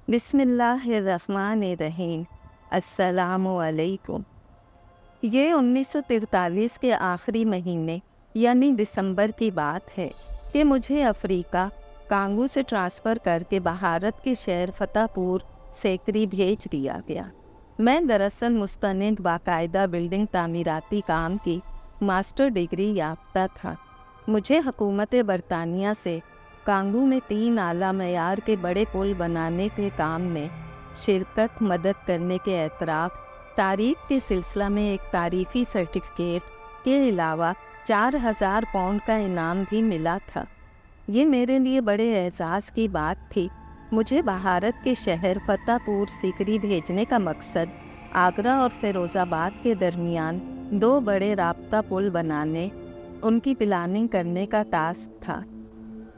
बिस्मिल्लाहिर्रहमानिर्रहीम। अस्सलामुअलैकुम। ये 1943 के आखिरी महीने यानी दिसंबर की बात है कि मुझे अफ्रीका कांगो से ट्रांसफ़र करके भारत के शहर फतेहपुर सीकरी भेज दिया गया। मैं दरअसल मुस्तनिद बाकायदा बिल्डिंग तामीराती काम की मास्टर डिग्री याफ्ता था। मुझे हुकूमत बरतानिया से कांगो में 3 आला मयार के बड़े पुल बनाने के काम में शिरकत मदद करने के एतराफ़ तारीफ़ के सिलसिला में एक तारीफ़ी सर्टिफिकेट के अलावा 4000 पाउंड का इनाम भी मिला था। ये मेरे लिए बड़े एहसास की बात थी। मुझे भारत के शहर फतेहपुर सीकरी भेजने का मकसद आगरा और फिरोज़ाबाद के दरमियान 2 बड़े राब्ता पुल बनाने, उनकी प्लानिंग करने का टास्क था।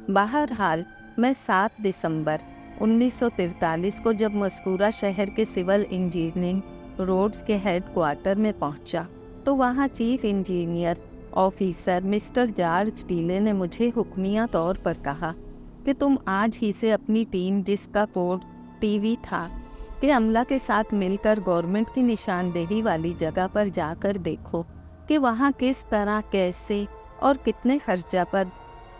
बहरहाल मैं 7 दिसंबर 1943 को जब मस्कूरा शहर के सिविल इंजीनियरिंग रोड्स के हेडक्वार्टर में पहुंचा, तो वहां chief engineer officer mister George टीले ने मुझे हुक्मिया तौर पर कहा कि तुम आज ही से अपनी टीम, जिसका कोड टीवी था, के अमला के साथ मिलकर गवर्नमेंट की निशानदेही वाली जगह पर जाकर देखो कि वहाँ किस तरह, कैसे और कितने खर्चा पर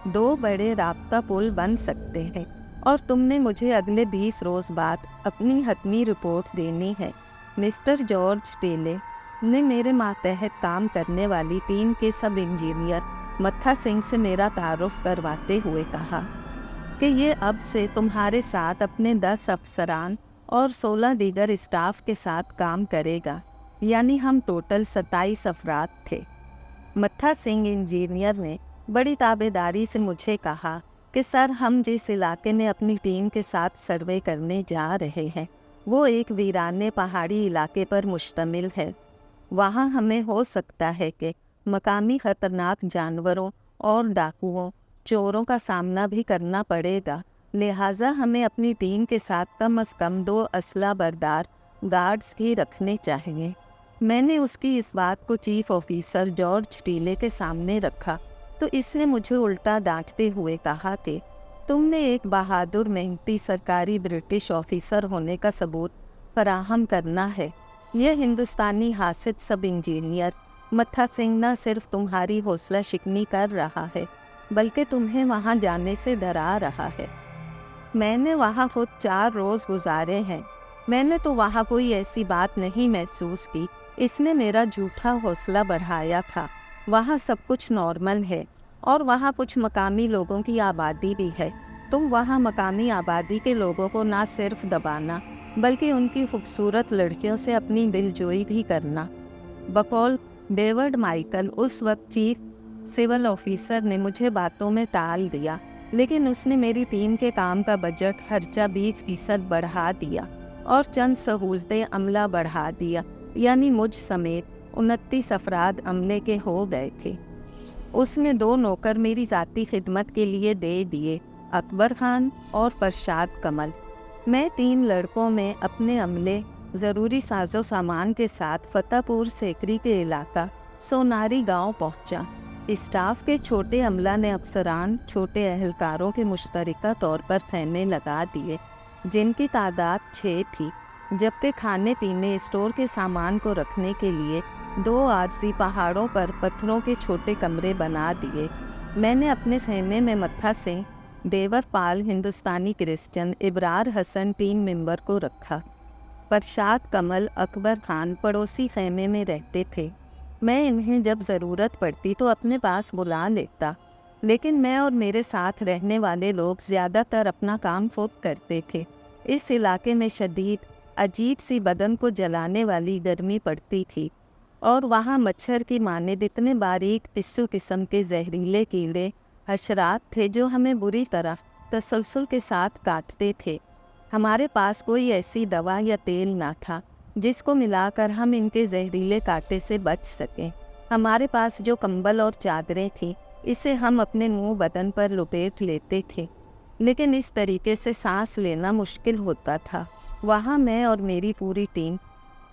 2 बड़े राब्ता पुल बन सकते हैं, और तुमने मुझे अगले 20 रोज़ बाद अपनी हतमी रिपोर्ट देनी है। मिस्टर जॉर्ज टेले ने मेरे मातहत काम करने वाली टीम के सब इंजीनियर मत्था सिंह से मेरा तारुफ करवाते हुए कहा कि ये अब से तुम्हारे साथ अपने 10 अफसरान और 16 दीगर स्टाफ के साथ काम करेगा, यानी हम टोटल 27 अफराद थे। मत्था सिंह इंजीनियर ने बड़ी ताबेदारी से मुझे कहा कि सर, हम जिस इलाके में अपनी टीम के साथ सर्वे करने जा रहे हैं वो एक वीराने पहाड़ी इलाके पर मुश्तमिल है। वहाँ हमें हो सकता है कि मकामी ख़तरनाक जानवरों और डाकुओं, चोरों का सामना भी करना पड़ेगा। लिहाजा हमें अपनी टीम के साथ कम से कम 2 असला बरदार गार्ड्स भी रखने चाहिए। मैंने उसकी इस बात को चीफ ऑफिसर जॉर्ज टीले के सामने रखा तो इसने मुझे उल्टा डांटते हुए कहा कि तुमने एक बहादुर मेहनती सरकारी ब्रिटिश ऑफिसर होने का सबूत फराहम करना है। यह हिंदुस्तानी हासिल सब इंजीनियर मत्था सिंह न सिर्फ तुम्हारी हौसला शिकनी कर रहा है, बल्कि तुम्हें वहाँ जाने से डरा रहा है। मैंने वहाँ खुद 4 रोज़ गुजारे हैं। मैंने तो वहाँ कोई ऐसी बात नहीं महसूस की। इसने मेरा झूठा हौसला बढ़ाया था। वहाँ सब कुछ नॉर्मल है और वहाँ कुछ मकामी लोगों की आबादी भी है। तुम वहाँ मकामी आबादी के लोगों को ना सिर्फ दबाना बल्कि उनकी खूबसूरत लड़कियों से अपनी दिलजोई भी करना। बकौल डेविड माइकल, उस वक्त चीफ सिविल ऑफिसर, ने मुझे बातों में टाल दिया, लेकिन उसने मेरी टीम के काम का बजट खर्चा 20% बढ़ा दिया और चंद सहूलतें अमला बढ़ा दिया, यानी मुझ समेत 29 अफराद अमले के हो गए थे। उसने 2 नौकर मेरी ज़ाती खिदमत के लिए दे दिए, अकबर खान और परशाद कमल। मैं 3 लड़कों में अपने अमले ज़रूरी साजो सामान के साथ फतेहपुर सीकरी के इलाका सोनारी गांव पहुंचा। स्टाफ के छोटे अमला ने अफसरान छोटे अहलकारों के मुश्तरका तौर पर खैमे लगा दिए, जिनकी तादाद 6 थी, जबकि खाने पीने स्टोर के सामान को रखने के लिए 2 आरजी पहाड़ों पर पत्थरों के छोटे कमरे बना दिए। मैंने अपने खेमे में मत्था सिंह, देवर पाल हिंदुस्तानी Christian, Ibrar Hasan team member को रखा। परशाद कमल, अकबर खान पड़ोसी खेमे में रहते थे। मैं इन्हें जब ज़रूरत पड़ती तो अपने पास बुला लेता, लेकिन मैं और मेरे साथ रहने वाले लोग ज़्यादातर अपना काम खुद करते थे। इस इलाके में शदीद अजीब सी बदन को जलाने वाली गर्मी पड़ती थी और वहाँ मच्छर की मानद इतने बारीक पिस्सू किस्म के जहरीले कीड़े हशरात थे जो हमें बुरी तरह तसलसल के साथ काटते थे। हमारे पास कोई ऐसी दवा या तेल ना था जिसको मिलाकर हम इनके जहरीले कांटे से बच सकें। हमारे पास जो कंबल और चादरें थीं, इसे हम अपने मुंह बदन पर लपेट लेते थे, लेकिन इस तरीके से सांस लेना मुश्किल होता था। वहाँ मैं और मेरी पूरी टीम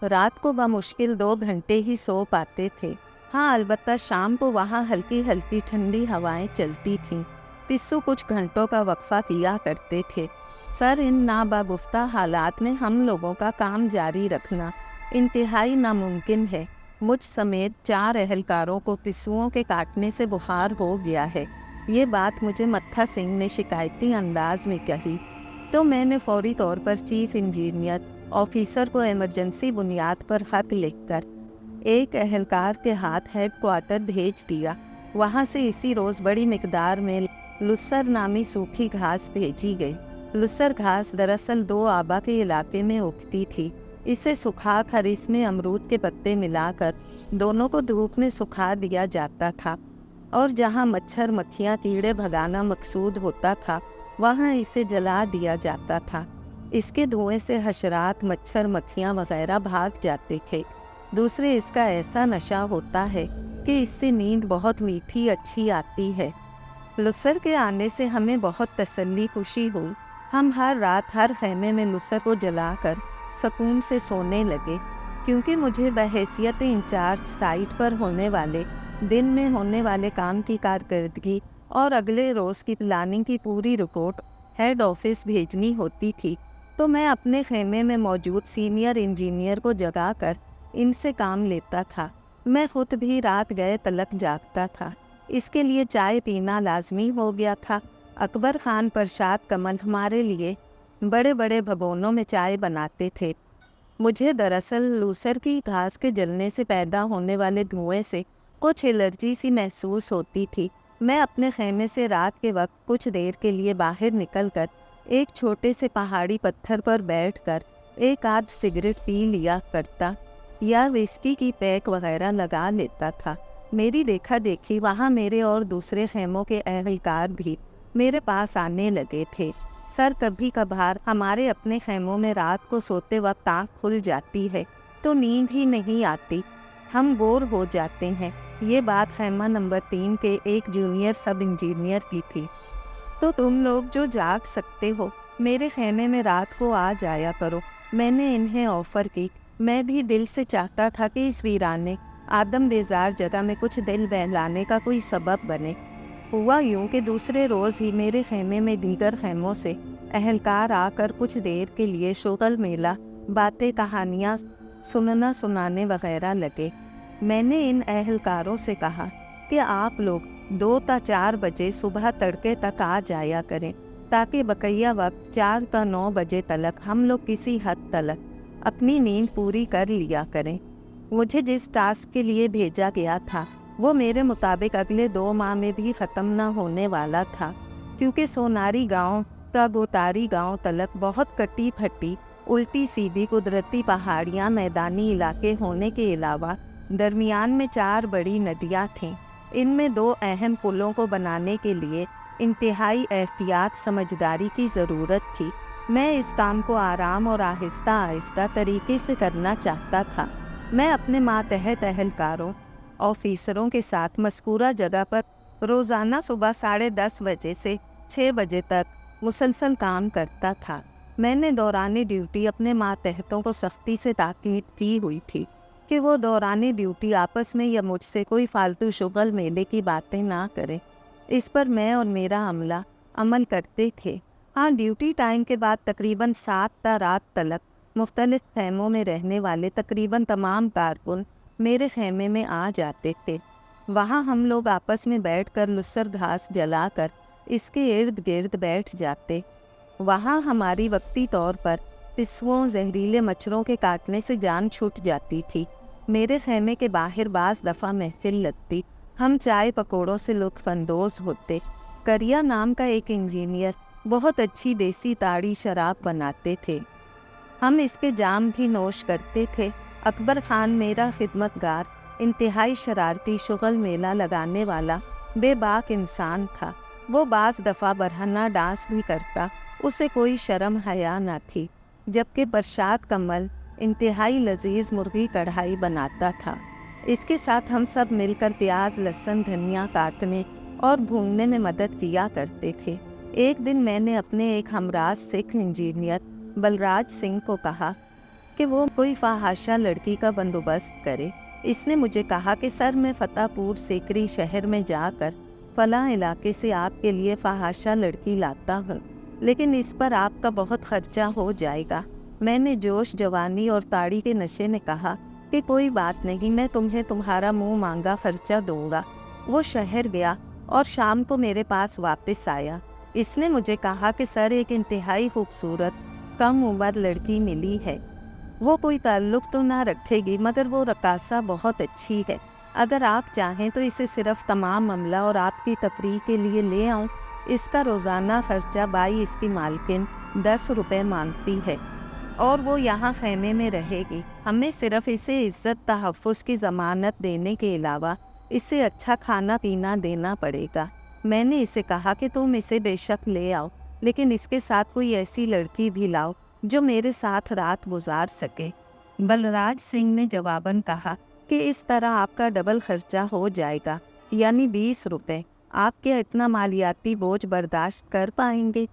रात को बामुश्किल 2 घंटे ही सो पाते थे। हाँ, अलबत्ता शाम को वहाँ हल्की हल्की ठंडी हवाएं चलती थीं। पिस्सू कुछ घंटों का वक्फा किया करते थे। सर, इन नाबागुफ्ता हालात में हम लोगों का काम जारी रखना इंतहाई नामुमकिन है। मुझ समेत 4 एहलकारों को पिस्सुओं के काटने से बुखार हो गया है। ये बात मुझे मत्था सिंह ने शिकायती अंदाज में कही, तो मैंने फौरी तौर पर चीफ इंजीनियर ऑफिसर को इमरजेंसी बुनियाद पर ख़त लिखकर एक एहलकार के हाथ हेडक्वार्टर भेज दिया। वहाँ से इसी रोज़ बड़ी मिकदार में लुसर नामी सूखी घास भेजी गई। लुसर घास दरअसल 2 आबा के इलाके में उगती थी। इसे सुखाकर इसमें अमरूद के पत्ते मिलाकर दोनों को धूप में सुखा दिया जाता था, और जहाँ मच्छर मक्खियाँ कीड़े भगाना मकसूद होता था वहाँ इसे जला दिया जाता था। इसके धुएं से हशरात, मच्छर मक्खियाँ वगैरह भाग जाते थे। दूसरे, इसका ऐसा नशा होता है कि इससे नींद बहुत मीठी अच्छी आती है। लुसर के आने से हमें बहुत तसल्ली खुशी हुई। हम हर रात हर खैमे में लुसर को जलाकर सुकून से सोने लगे, क्योंकि मुझे बहैसियत इंचार्ज साइट पर होने वाले दिन में होने वाले काम की कारकर्दगी और अगले रोज़ की प्लानिंग की पूरी रिपोर्ट हेड ऑफिस भेजनी होती थी। तो मैं अपने खेमे में मौजूद सीनियर इंजीनियर को जगाकर इनसे काम लेता था। मैं खुद भी रात गए तलक जागता था। इसके लिए चाय पीना लाजमी हो गया था। अकबर खान परशाद कमल हमारे लिए बड़े बड़े भगोनों में चाय बनाते थे। मुझे दरअसल लूसर की घास के जलने से पैदा होने वाले धुएं से कुछ एलर्जी सी महसूस होती थी। मैं अपने खेमे से रात के वक्त कुछ देर के लिए बाहर निकलकर एक छोटे से पहाड़ी पत्थर पर बैठकर एक आध सिगरेट पी लिया करता या विस्की की पैक वगैरह लगा लेता था। मेरी देखा देखी वहाँ मेरे और दूसरे खेमों के एहलकार भी मेरे पास आने लगे थे। सर, कभी कभार हमारे अपने खेमों में रात को सोते वक्त आँख खुल जाती है तो नींद ही नहीं आती, हम बोर हो जाते हैं। ये बात खेमा नंबर 3 के एक जूनियर सब इंजीनियर की थी। तो तुम लोग जो जाग सकते हो मेरे खेमे में रात को आ जाया करो, मैंने इन्हें ऑफ़र की। मैं भी दिल से चाहता था कि इस वीराने आदम बेजार जगह में कुछ दिल बहलाने का कोई सबब बने। हुआ यूं कि दूसरे रोज़ ही मेरे खेमे में दीगर खेमों से एहलकार आकर कुछ देर के लिए शुगल मेला, बातें कहानियाँ सुनना सुनाने वगैरह लगे। मैंने इन एहलकारों से कहा कि आप लोग 2 ता 4 बजे सुबह तड़के तक आ जाया करें, ताकि बकैया वक्त 4 ता 9 बजे तलक हम लोग किसी हद तलक अपनी नींद पूरी कर लिया करें। मुझे जिस टास्क के लिए भेजा गया था वो मेरे मुताबिक अगले 2 माह में भी ख़त्म न होने वाला था, क्योंकि सोनारी गांव ता गोतारी गांव तलक बहुत कटी फटी उल्टी सीधी कुदरती पहाड़ियां, मैदानी इलाके होने के अलावा दरमियान में 4 बड़ी नदियां थीं। इनमें 2 अहम पुलों को बनाने के लिए इंतहाई एहतियात समझदारी की ज़रूरत थी। मैं इस काम को आराम और आहिस्ता आहिस्ता तरीके से करना चाहता था। मैं अपने मातहत एहलकारों ऑफिसरों के साथ मज़कूरा जगह पर रोज़ाना सुबह 10:30 बजे से 6 बजे तक मुसलसल काम करता था। मैंने दौरान ड्यूटी अपने मातहतों को सख्ती से ताकीद की हुई थी कि वो दौरान ड्यूटी आपस में या मुझसे कोई फालतू शुगल मेले की बातें ना करें। इस पर मैं और मेरा अमला अमल करते थे। हाँ, ड्यूटी टाइम के बाद तकरीबन 7 ता रात तलक मुख्तलिफ खेमों में रहने वाले तकरीबन तमाम कारकुन मेरे खेमे में आ जाते थे। वहाँ हम लोग आपस में बैठकर लुसर घास जलाकर इसके इर्द गिर्द बैठ जाते। वहाँ हमारी वक्ती तौर पर पिस्सुओं, जहरीले मच्छरों के काटने से जान छूट जाती थी। मेरे खेमे के बाहर बाज़ दफ़ा महफिल लगती। हम चाय पकौड़ों से लुत्फ़अंदोज़ होते। करिया नाम का एक इंजीनियर बहुत अच्छी देसी ताड़ी शराब बनाते थे। हम इसके जाम भी नोश करते थे। अकबर खान मेरा खिदमतगार इंतहाई शरारती, शुगल मेला लगाने वाला बेबाक इंसान था। वो बाज़ दफ़ा बरहना डांस भी करता, उसे कोई शर्म हया न थी। जबकि परशाद कमल इंतहाई लजीज मुर्गी कढ़ाई बनाता था। इसके साथ हम सब मिलकर प्याज, लहसुन, धनिया काटने और भूनने में मदद किया करते थे। एक दिन मैंने अपने एक हमराज सिख इंजीनियर बलराज सिंह को कहा कि वो कोई फहाशा लड़की का बंदोबस्त करे। इसने मुझे कहा कि सर, मैं फतेहपुर सीकरी शहर में जाकर फलां इलाके से आपके लिए फहाशा लड़की लाता हूँ। लेकिन इस पर आपका बहुत खर्चा हो जाएगा। मैंने जोश जवानी और ताड़ी के नशे में कहा कि कोई बात नहीं, मैं तुम्हें तुम्हारा मुंह मांगा खर्चा दूंगा। वो शहर गया और शाम को मेरे पास वापस आया। इसने मुझे कहा कि सर, एक इंतहाई खूबसूरत कम उम्र लड़की मिली है। वो कोई ताल्लुक तो ना रखेगी, मगर वो रकासा बहुत अच्छी है। अगर आप चाहें तो इसे सिर्फ तमाम अमला और आपकी तफरीह के लिए ले आऊं। इसका रोज़ाना खर्चा बाई इसकी मालकिन 10 रुपये मांगती है और वो यहाँ खेमे में रहेगी। हमें सिर्फ इसे इज्जत तहफ़्फ़ुज़ की ज़मानत देने के अलावा इसे अच्छा खाना पीना देना पड़ेगा। मैंने इसे कहा कि तुम इसे बेशक ले आओ, लेकिन इसके साथ कोई ऐसी लड़की भी लाओ जो मेरे साथ रात गुजार सके। बलराज सिंह ने जवाबन कहा कि इस तरह आपका डबल खर्चा हो जाएगा, यानी 20 रुपये। आप क्या इतना मालियाती बोझ बर्दाश्त कर पाएंगे?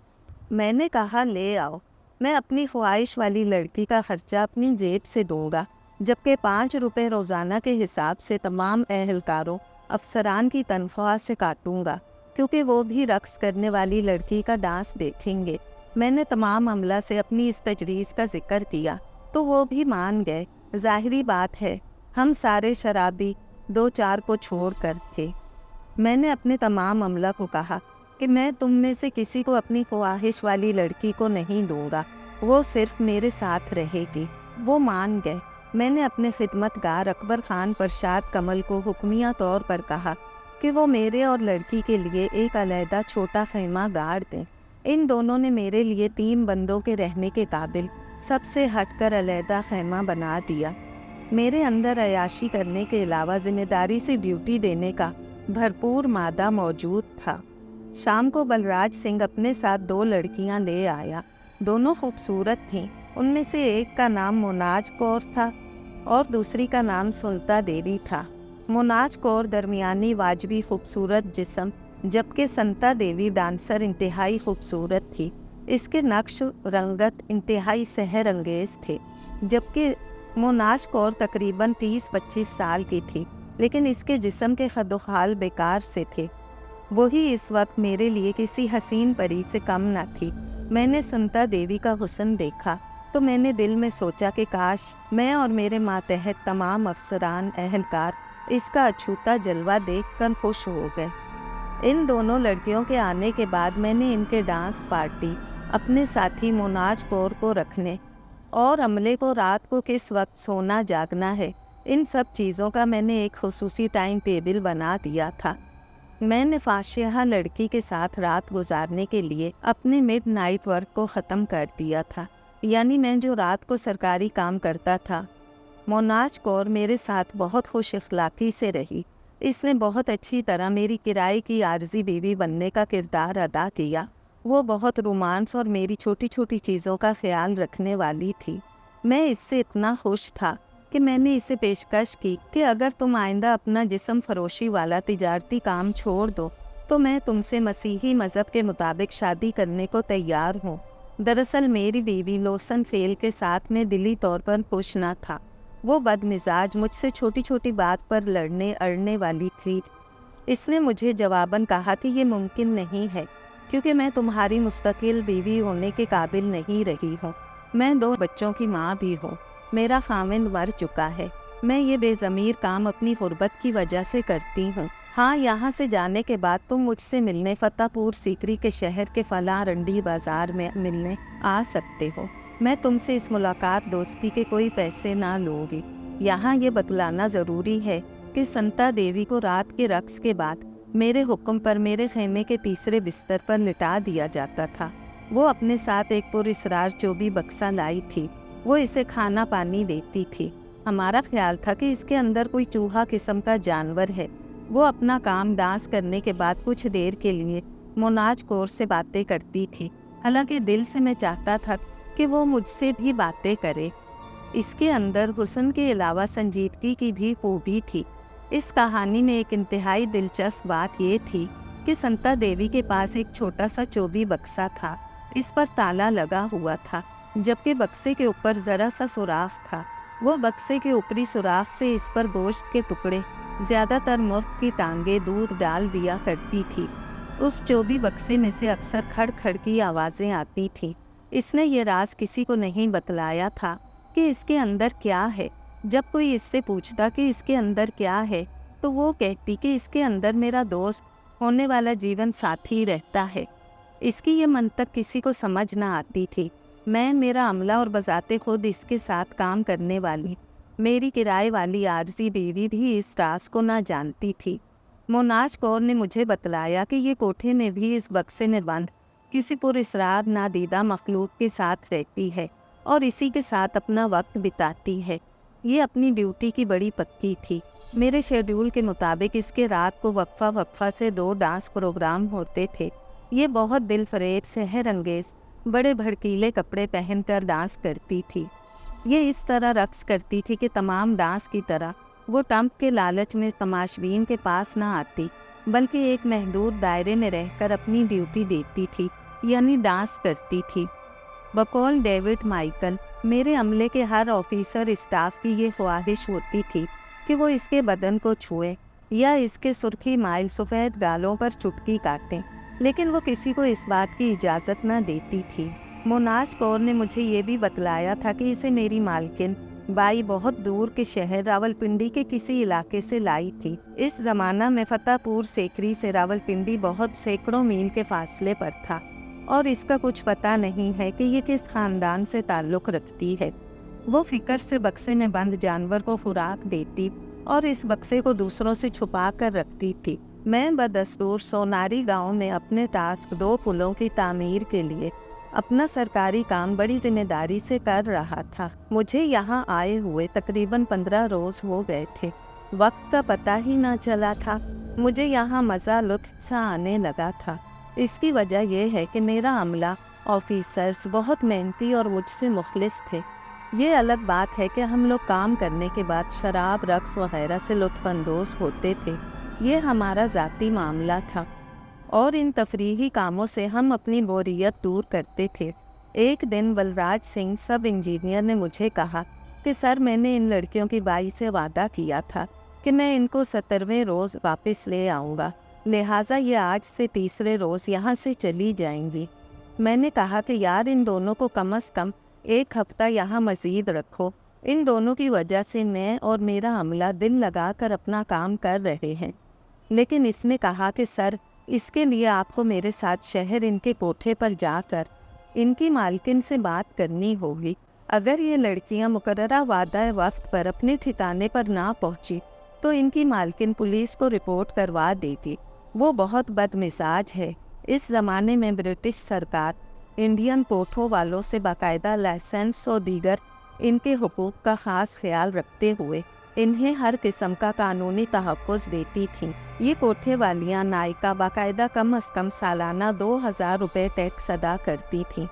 मैंने कहा ले आओ, मैं अपनी ख्वाहिश वाली लड़की का खर्चा अपनी जेब से दूंगा, जबकि 5 रुपये रोज़ाना के हिसाब से तमाम एहलकारों अफसरान की तनख्वाह से काटूंगा, क्योंकि वो भी रक्स करने वाली लड़की का डांस देखेंगे। मैंने तमाम अमला से अपनी इस तजवीज़ का जिक्र किया तो वो भी मान गए। ज़ाहिरी बात है, हम सारे शराबी 2-4 को छोड़ कर थे। मैंने अपने तमाम अमला को कहा कि मैं तुम में से किसी को अपनी ख्वाहिश वाली लड़की को नहीं दूंगा, वो सिर्फ मेरे साथ रहेगी। वो मान गए। मैंने अपने खिदमतगार अकबर खान परशाद कमल को हुक्मिया तौर पर कहा कि वो मेरे और लड़की के लिए एक अलहदा छोटा खैमा गाड़ दें। इन दोनों ने मेरे लिए 3 बंदों के रहने के काबिल सबसे हटकर अलहदा खैमा बना दिया। मेरे अंदर अयाशी करने के अलावा जिम्मेदारी से ड्यूटी देने का भरपूर मादा मौजूद था। शाम को बलराज सिंह अपने साथ 2 लड़कियां ले आया। दोनों खूबसूरत थीं। उनमें से एक का नाम मोनाज कौर था और दूसरी का नाम सुल्ता देवी था। मोनाज कौर दरमियानी वाजबी खूबसूरत जिस्म, जबकि संता देवी डांसर इंतहाई खूबसूरत थी। इसके नक्श रंगत इंतहाई सहर अंगेज थे, जबकि मोनाज कौर तकरीबन 30-25 साल की थी, लेकिन इसके जिस्म के खदोखाल बेकार से थे। वही इस वक्त मेरे लिए किसी हसीन परी से कम न थी। मैंने संता देवी का हुस्न देखा तो मैंने दिल में सोचा कि काश मैं और मेरे मातहत तमाम अफसरान एहलकार इसका अछूता जलवा देखकर खुश हो गए। इन दोनों लड़कियों के आने के बाद मैंने इनके डांस पार्टी, अपने साथी मोनाज कौर को रखने और अमले को रात को किस वक्त सोना जागना है, इन सब चीज़ों का मैंने एक खुसूसी टाइम टेबल बना दिया था। मैंने फाशिहा लड़की के साथ रात गुजारने के लिए अपने मिड नाइट वर्क को ख़त्म कर दिया था, यानी मैं जो रात को सरकारी काम करता था। मोनाज कौर मेरे साथ बहुत खुश अखलाक़ी से रही। इसने बहुत अच्छी तरह मेरी किराए की आर्जी बीवी बनने का किरदार अदा किया। वो बहुत रोमांस और मेरी छोटी छोटी चीज़ों का ख्याल रखने वाली थी। मैं इससे इतना खुश था कि मैंने इसे पेशकश की कि अगर तुम आइंदा अपना जिस्म फरोशी वाला तिजारती काम छोड़ दो तो मैं तुमसे मसीही मज़हब के मुताबिक शादी करने को तैयार हूँ। दरअसल मेरी बीवी लोसन फेल के साथ में दिली तौर पर खुश न था। वो बदमिजाज, मुझसे छोटी छोटी बात पर लड़ने अड़ने वाली थी। इसने मुझे जवाबन कहा कि ये मुमकिन नहीं है, क्योंकि मैं तुम्हारी मुस्तकिल बीवी होने के काबिल नहीं रही हूँ। मैं 2 बच्चों की माँ भी हूँ। मेरा खामिंद मर चुका है। मैं ये बेज़मीर काम अपनी गुर्बत की वजह से करती हूँ। हाँ, यहाँ से जाने के बाद तुम मुझसे मिलने फतेहपुर सीकरी के शहर के फला रंडी बाज़ार में मिलने आ सकते हो। मैं तुमसे इस मुलाकात दोस्ती के कोई पैसे ना लूँगी। यहाँ ये बतलाना ज़रूरी है कि संता देवी को रात के रक्स के बाद मेरे हुक्म पर मेरे खेमे के तीसरे बिस्तर पर लिटा दिया जाता था। वो अपने साथ एक पुरअसरार चोबी बक्सा लाई थी। वो इसे खाना पानी देती थी। हमारा ख्याल था कि इसके अंदर कोई चूहा किस्म का जानवर है। वो अपना काम डांस करने के बाद कुछ देर के लिए मोनाज कौर से बातें करती थी। हालांकि दिल से मैं चाहता था कि वो मुझसे भी बातें करे। इसके अंदर हुस्न के अलावा संजीदगी की भी खूबी थी। इस कहानी में एक इंतहाई दिलचस्प बात ये थी कि संता देवी के पास एक छोटा सा चोबी बक्सा था। इस पर ताला लगा हुआ था, जबकि बक्से के ऊपर ज़रा सा सुराख था। वो बक्से के ऊपरी सुराख से इस पर गोश्त के टुकड़े, ज़्यादातर मुर्ग की टांगें दूध डाल दिया करती थी। उस चोबी बक्से में से अक्सर खड़ खड़ की आवाज़ें आती थीं। इसने ये राज किसी को नहीं बतलाया था कि इसके अंदर क्या है। जब कोई इससे पूछता कि इसके अंदर क्या है, तो वो कहती कि इसके अंदर मेरा दोस्त होने वाला जीवन साथी रहता है। इसकी ये मंतक किसी को समझ ना आती थी। मैं, मेरा अमला और बजाते खुद इसके साथ काम करने वाली मेरी किराए वाली आरजी बीवी भी इस राज को ना जानती थी। मोनाज कौर ने मुझे बतलाया कि ये कोठे में भी इस बक्से में बंद किसी पुरस्रार नादीदा मखलूक के साथ रहती है और इसी के साथ अपना वक्त बिताती है। ये अपनी ड्यूटी की बड़ी पक्की थी। मेरे शेड्यूल के मुताबिक इसके रात को वक्फा वक्फा से 2 डांस प्रोग्राम होते थे। ये बहुत दिल फरेब सेहर अंगेज बड़े भड़कीले कपड़े पहनकर डांस करती थी। ये इस तरह रक्स करती थी कि तमाम डांस की तरह वो टम्प के लालच में तमाशबीन के पास ना आती, बल्कि एक महदूद दायरे में रहकर अपनी ड्यूटी देती थी, यानी डांस करती थी। बकौल डेविड माइकल, मेरे अमले के हर ऑफिसर स्टाफ की ये ख्वाहिश होती थी कि वो इसके बदन को छुए या इसके सुर्खी माइल सफ़ेद गालों पर चुटकी काटें, लेकिन वो किसी को इस बात की इजाज़त न देती थी। मोनाज कौर ने मुझे ये भी बतलाया था कि इसे मेरी मालकिन बाई बहुत दूर के शहर रावलपिंडी के किसी इलाके से लाई थी। इस ज़माना में फतेहपुर सेकरी से रावलपिंडी बहुत सैकड़ों मील के फासले पर था और इसका कुछ पता नहीं है कि ये किस ख़ानदान से ताल्लुक़ रखती है। वो फ़िक्र से बक्से में बंद जानवर को खुराक देती और इस बक्से को दूसरों से छुपा कर रखती थी। मैं बदस्तूर सोनारी गांव में अपने टास्क 2 पुलों की तामीर के लिए अपना सरकारी काम बड़ी जिम्मेदारी से कर रहा था। मुझे यहाँ आए हुए तकरीबन 15 रोज़ हो गए थे। वक्त का पता ही ना चला था। मुझे यहाँ मज़ा लुत्फ़ सा आने लगा था। इसकी वजह यह है कि मेरा अमला ऑफिसर्स बहुत मेहनती और मुझसे मुखलिस थे। ये अलग बात है कि हम लोग काम करने के बाद शराब, रक्स वगैरह से लुत्फ़अंदोज़ होते थे। ये हमारा ज़ाती मामला था और इन तफरीही कामों से हम अपनी बोरियत दूर करते थे। एक दिन बलराज सिंह सब इंजीनियर ने मुझे कहा कि सर, मैंने इन लड़कियों की बाई से वादा किया था कि मैं इनको 17वें रोज़ वापस ले आऊँगा, लिहाजा ये आज से तीसरे रोज़ यहाँ से चली जाएंगी। मैंने कहा कि यार, इन दोनों को कम से कम 1 हफ़्ता यहाँ मज़ीद रखो। इन दोनों की वजह से मैं और मेरा अमला दिल लगा कर अपना काम कर रहे हैं। लेकिन इसने कहा कि सर, इसके लिए आपको मेरे साथ शहर इनके कोठे पर जाकर इनकी मालकिन से बात करनी होगी। अगर ये लड़कियां मुकर्ररा वादा वक्त पर अपने ठिकाने पर ना पहुंची तो इनकी मालकिन पुलिस को रिपोर्ट करवा देगी। वो बहुत बदमिजाज है। इस ज़माने में ब्रिटिश सरकार इंडियन कोठों वालों से बाकायदा लाइसेंस और दीगर इनके हुकूक का ख़ास ख्याल रखते हुए इन्हें हर किस्म का कानूनी तहफ़्फ़ुज़ देती थीं। ये कोठे वालियाँ नायका बाकायदा कम अज़ कम सालाना 2000 रुपये टैक्स अदा करती थीं।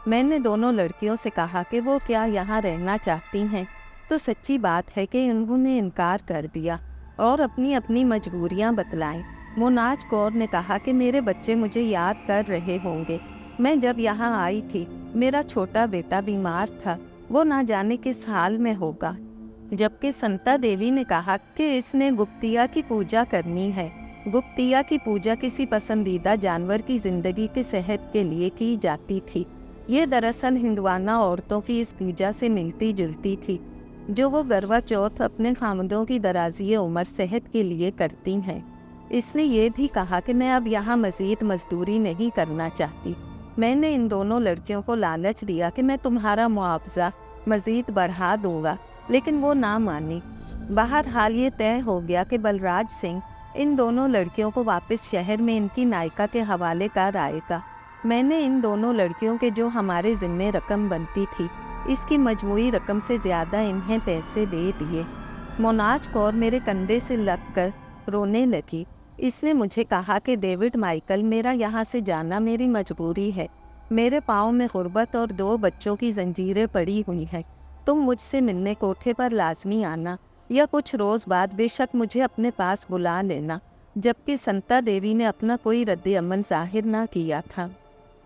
मैंने दोनों लड़कियों से कहा कि वो क्या यहाँ रहना चाहती हैं, तो सच्ची बात है कि उन्होंने इनकार कर दिया और अपनी अपनी मजबूरियाँ बतलाईं। मोनाज कौर ने कहा कि मेरे बच्चे मुझे याद कर रहे होंगे। मैं जब यहाँ आई थी, मेरा छोटा बेटा बीमार था, वो ना जाने किस हाल में होगा। जबकि संता देवी ने कहा कि इसने गुप्तिया की पूजा करनी है। गुप्तिया की पूजा किसी पसंदीदा जानवर की ज़िंदगी की सेहत के लिए की जाती थी। ये दरअसल हिंदुआना औरतों की इस पूजा से मिलती जुलती थी, जो वो गरवा चौथ अपने खामदों की दराज़ी उम्र सेहत के लिए करती हैं। इसने ये भी कहा कि मैं अब यहाँ मज़ीद मजदूरी नहीं करना चाहती। मैंने इन दोनों लड़कियों को लालच दिया कि मैं तुम्हारा मुआवजा मज़ीद बढ़ा दूँगा, लेकिन वो ना मानी। बहरहाल ये तय हो गया कि बलराज सिंह इन दोनों लड़कियों को वापस शहर में इनकी नायका के हवाले कर आएगा। मैंने इन दोनों लड़कियों के जो हमारे ज़िम्मे रकम बनती थी, इसकी मजमूई रकम से ज़्यादा इन्हें पैसे दे दिए। मोनाज कौर मेरे कंधे से लग कर रोने लगी। इसने मुझे कहा कि डेविड माइकल, मेरा यहाँ से जाना मेरी मजबूरी है। मेरे पाँव में गुर्बत और 2 बच्चों की जंजीरें पड़ी हुई हैं। तुम मुझसे मिलने कोठे पर लाजमी आना या कुछ रोज़ बाद बेशक मुझे अपने पास बुला लेना। जबकि संता देवी ने अपना कोई रद्द अमल जाहिर ना किया था।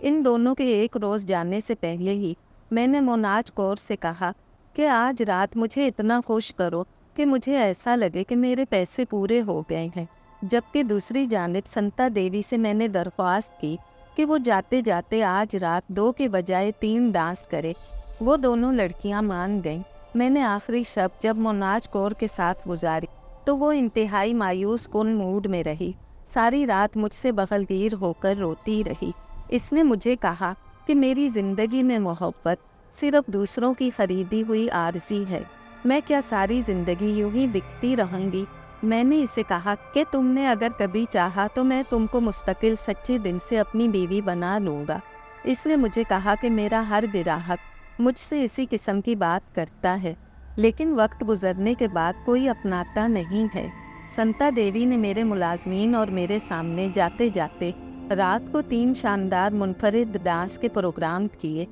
इन दोनों के एक रोज़ जाने से पहले ही मैंने मोनाज कौर से कहा कि आज रात मुझे इतना खुश करो कि मुझे ऐसा लगे कि मेरे पैसे पूरे हो गए हैं। जबकि दूसरी जानिब संता देवी से मैंने दरख्वास्त की कि वो जाते जाते आज रात 2 के बजाय 3 डांस करे। वो दोनों लड़कियां मान गईं। मैंने आखिरी शब जब मोनाज कौर के साथ गुजारी तो वो इंतहाई मायूस कुन मूड में रही। सारी रात मुझसे बगलगीर होकर रोती रही। इसने मुझे कहा कि मेरी ज़िंदगी में मोहब्बत सिर्फ दूसरों की खरीदी हुई आरज़ी है। मैं क्या सारी ज़िंदगी यूं ही बिकती रहूँगी? मैंने इसे कहा कि तुमने अगर कभी चाहा तो मैं तुमको मुस्तकिल सच्चे दिल से अपनी बीवी बना लूँगा। इसने मुझे कहा कि मेरा हर ग्राहक मुझसे इसी किस्म की बात करता है, लेकिन वक्त गुजरने के बाद कोई अपनाता नहीं है। संता देवी ने मेरे मुलाजमीन और मेरे सामने जाते जाते रात को 3 शानदार मुनफरिद डांस के प्रोग्राम किए।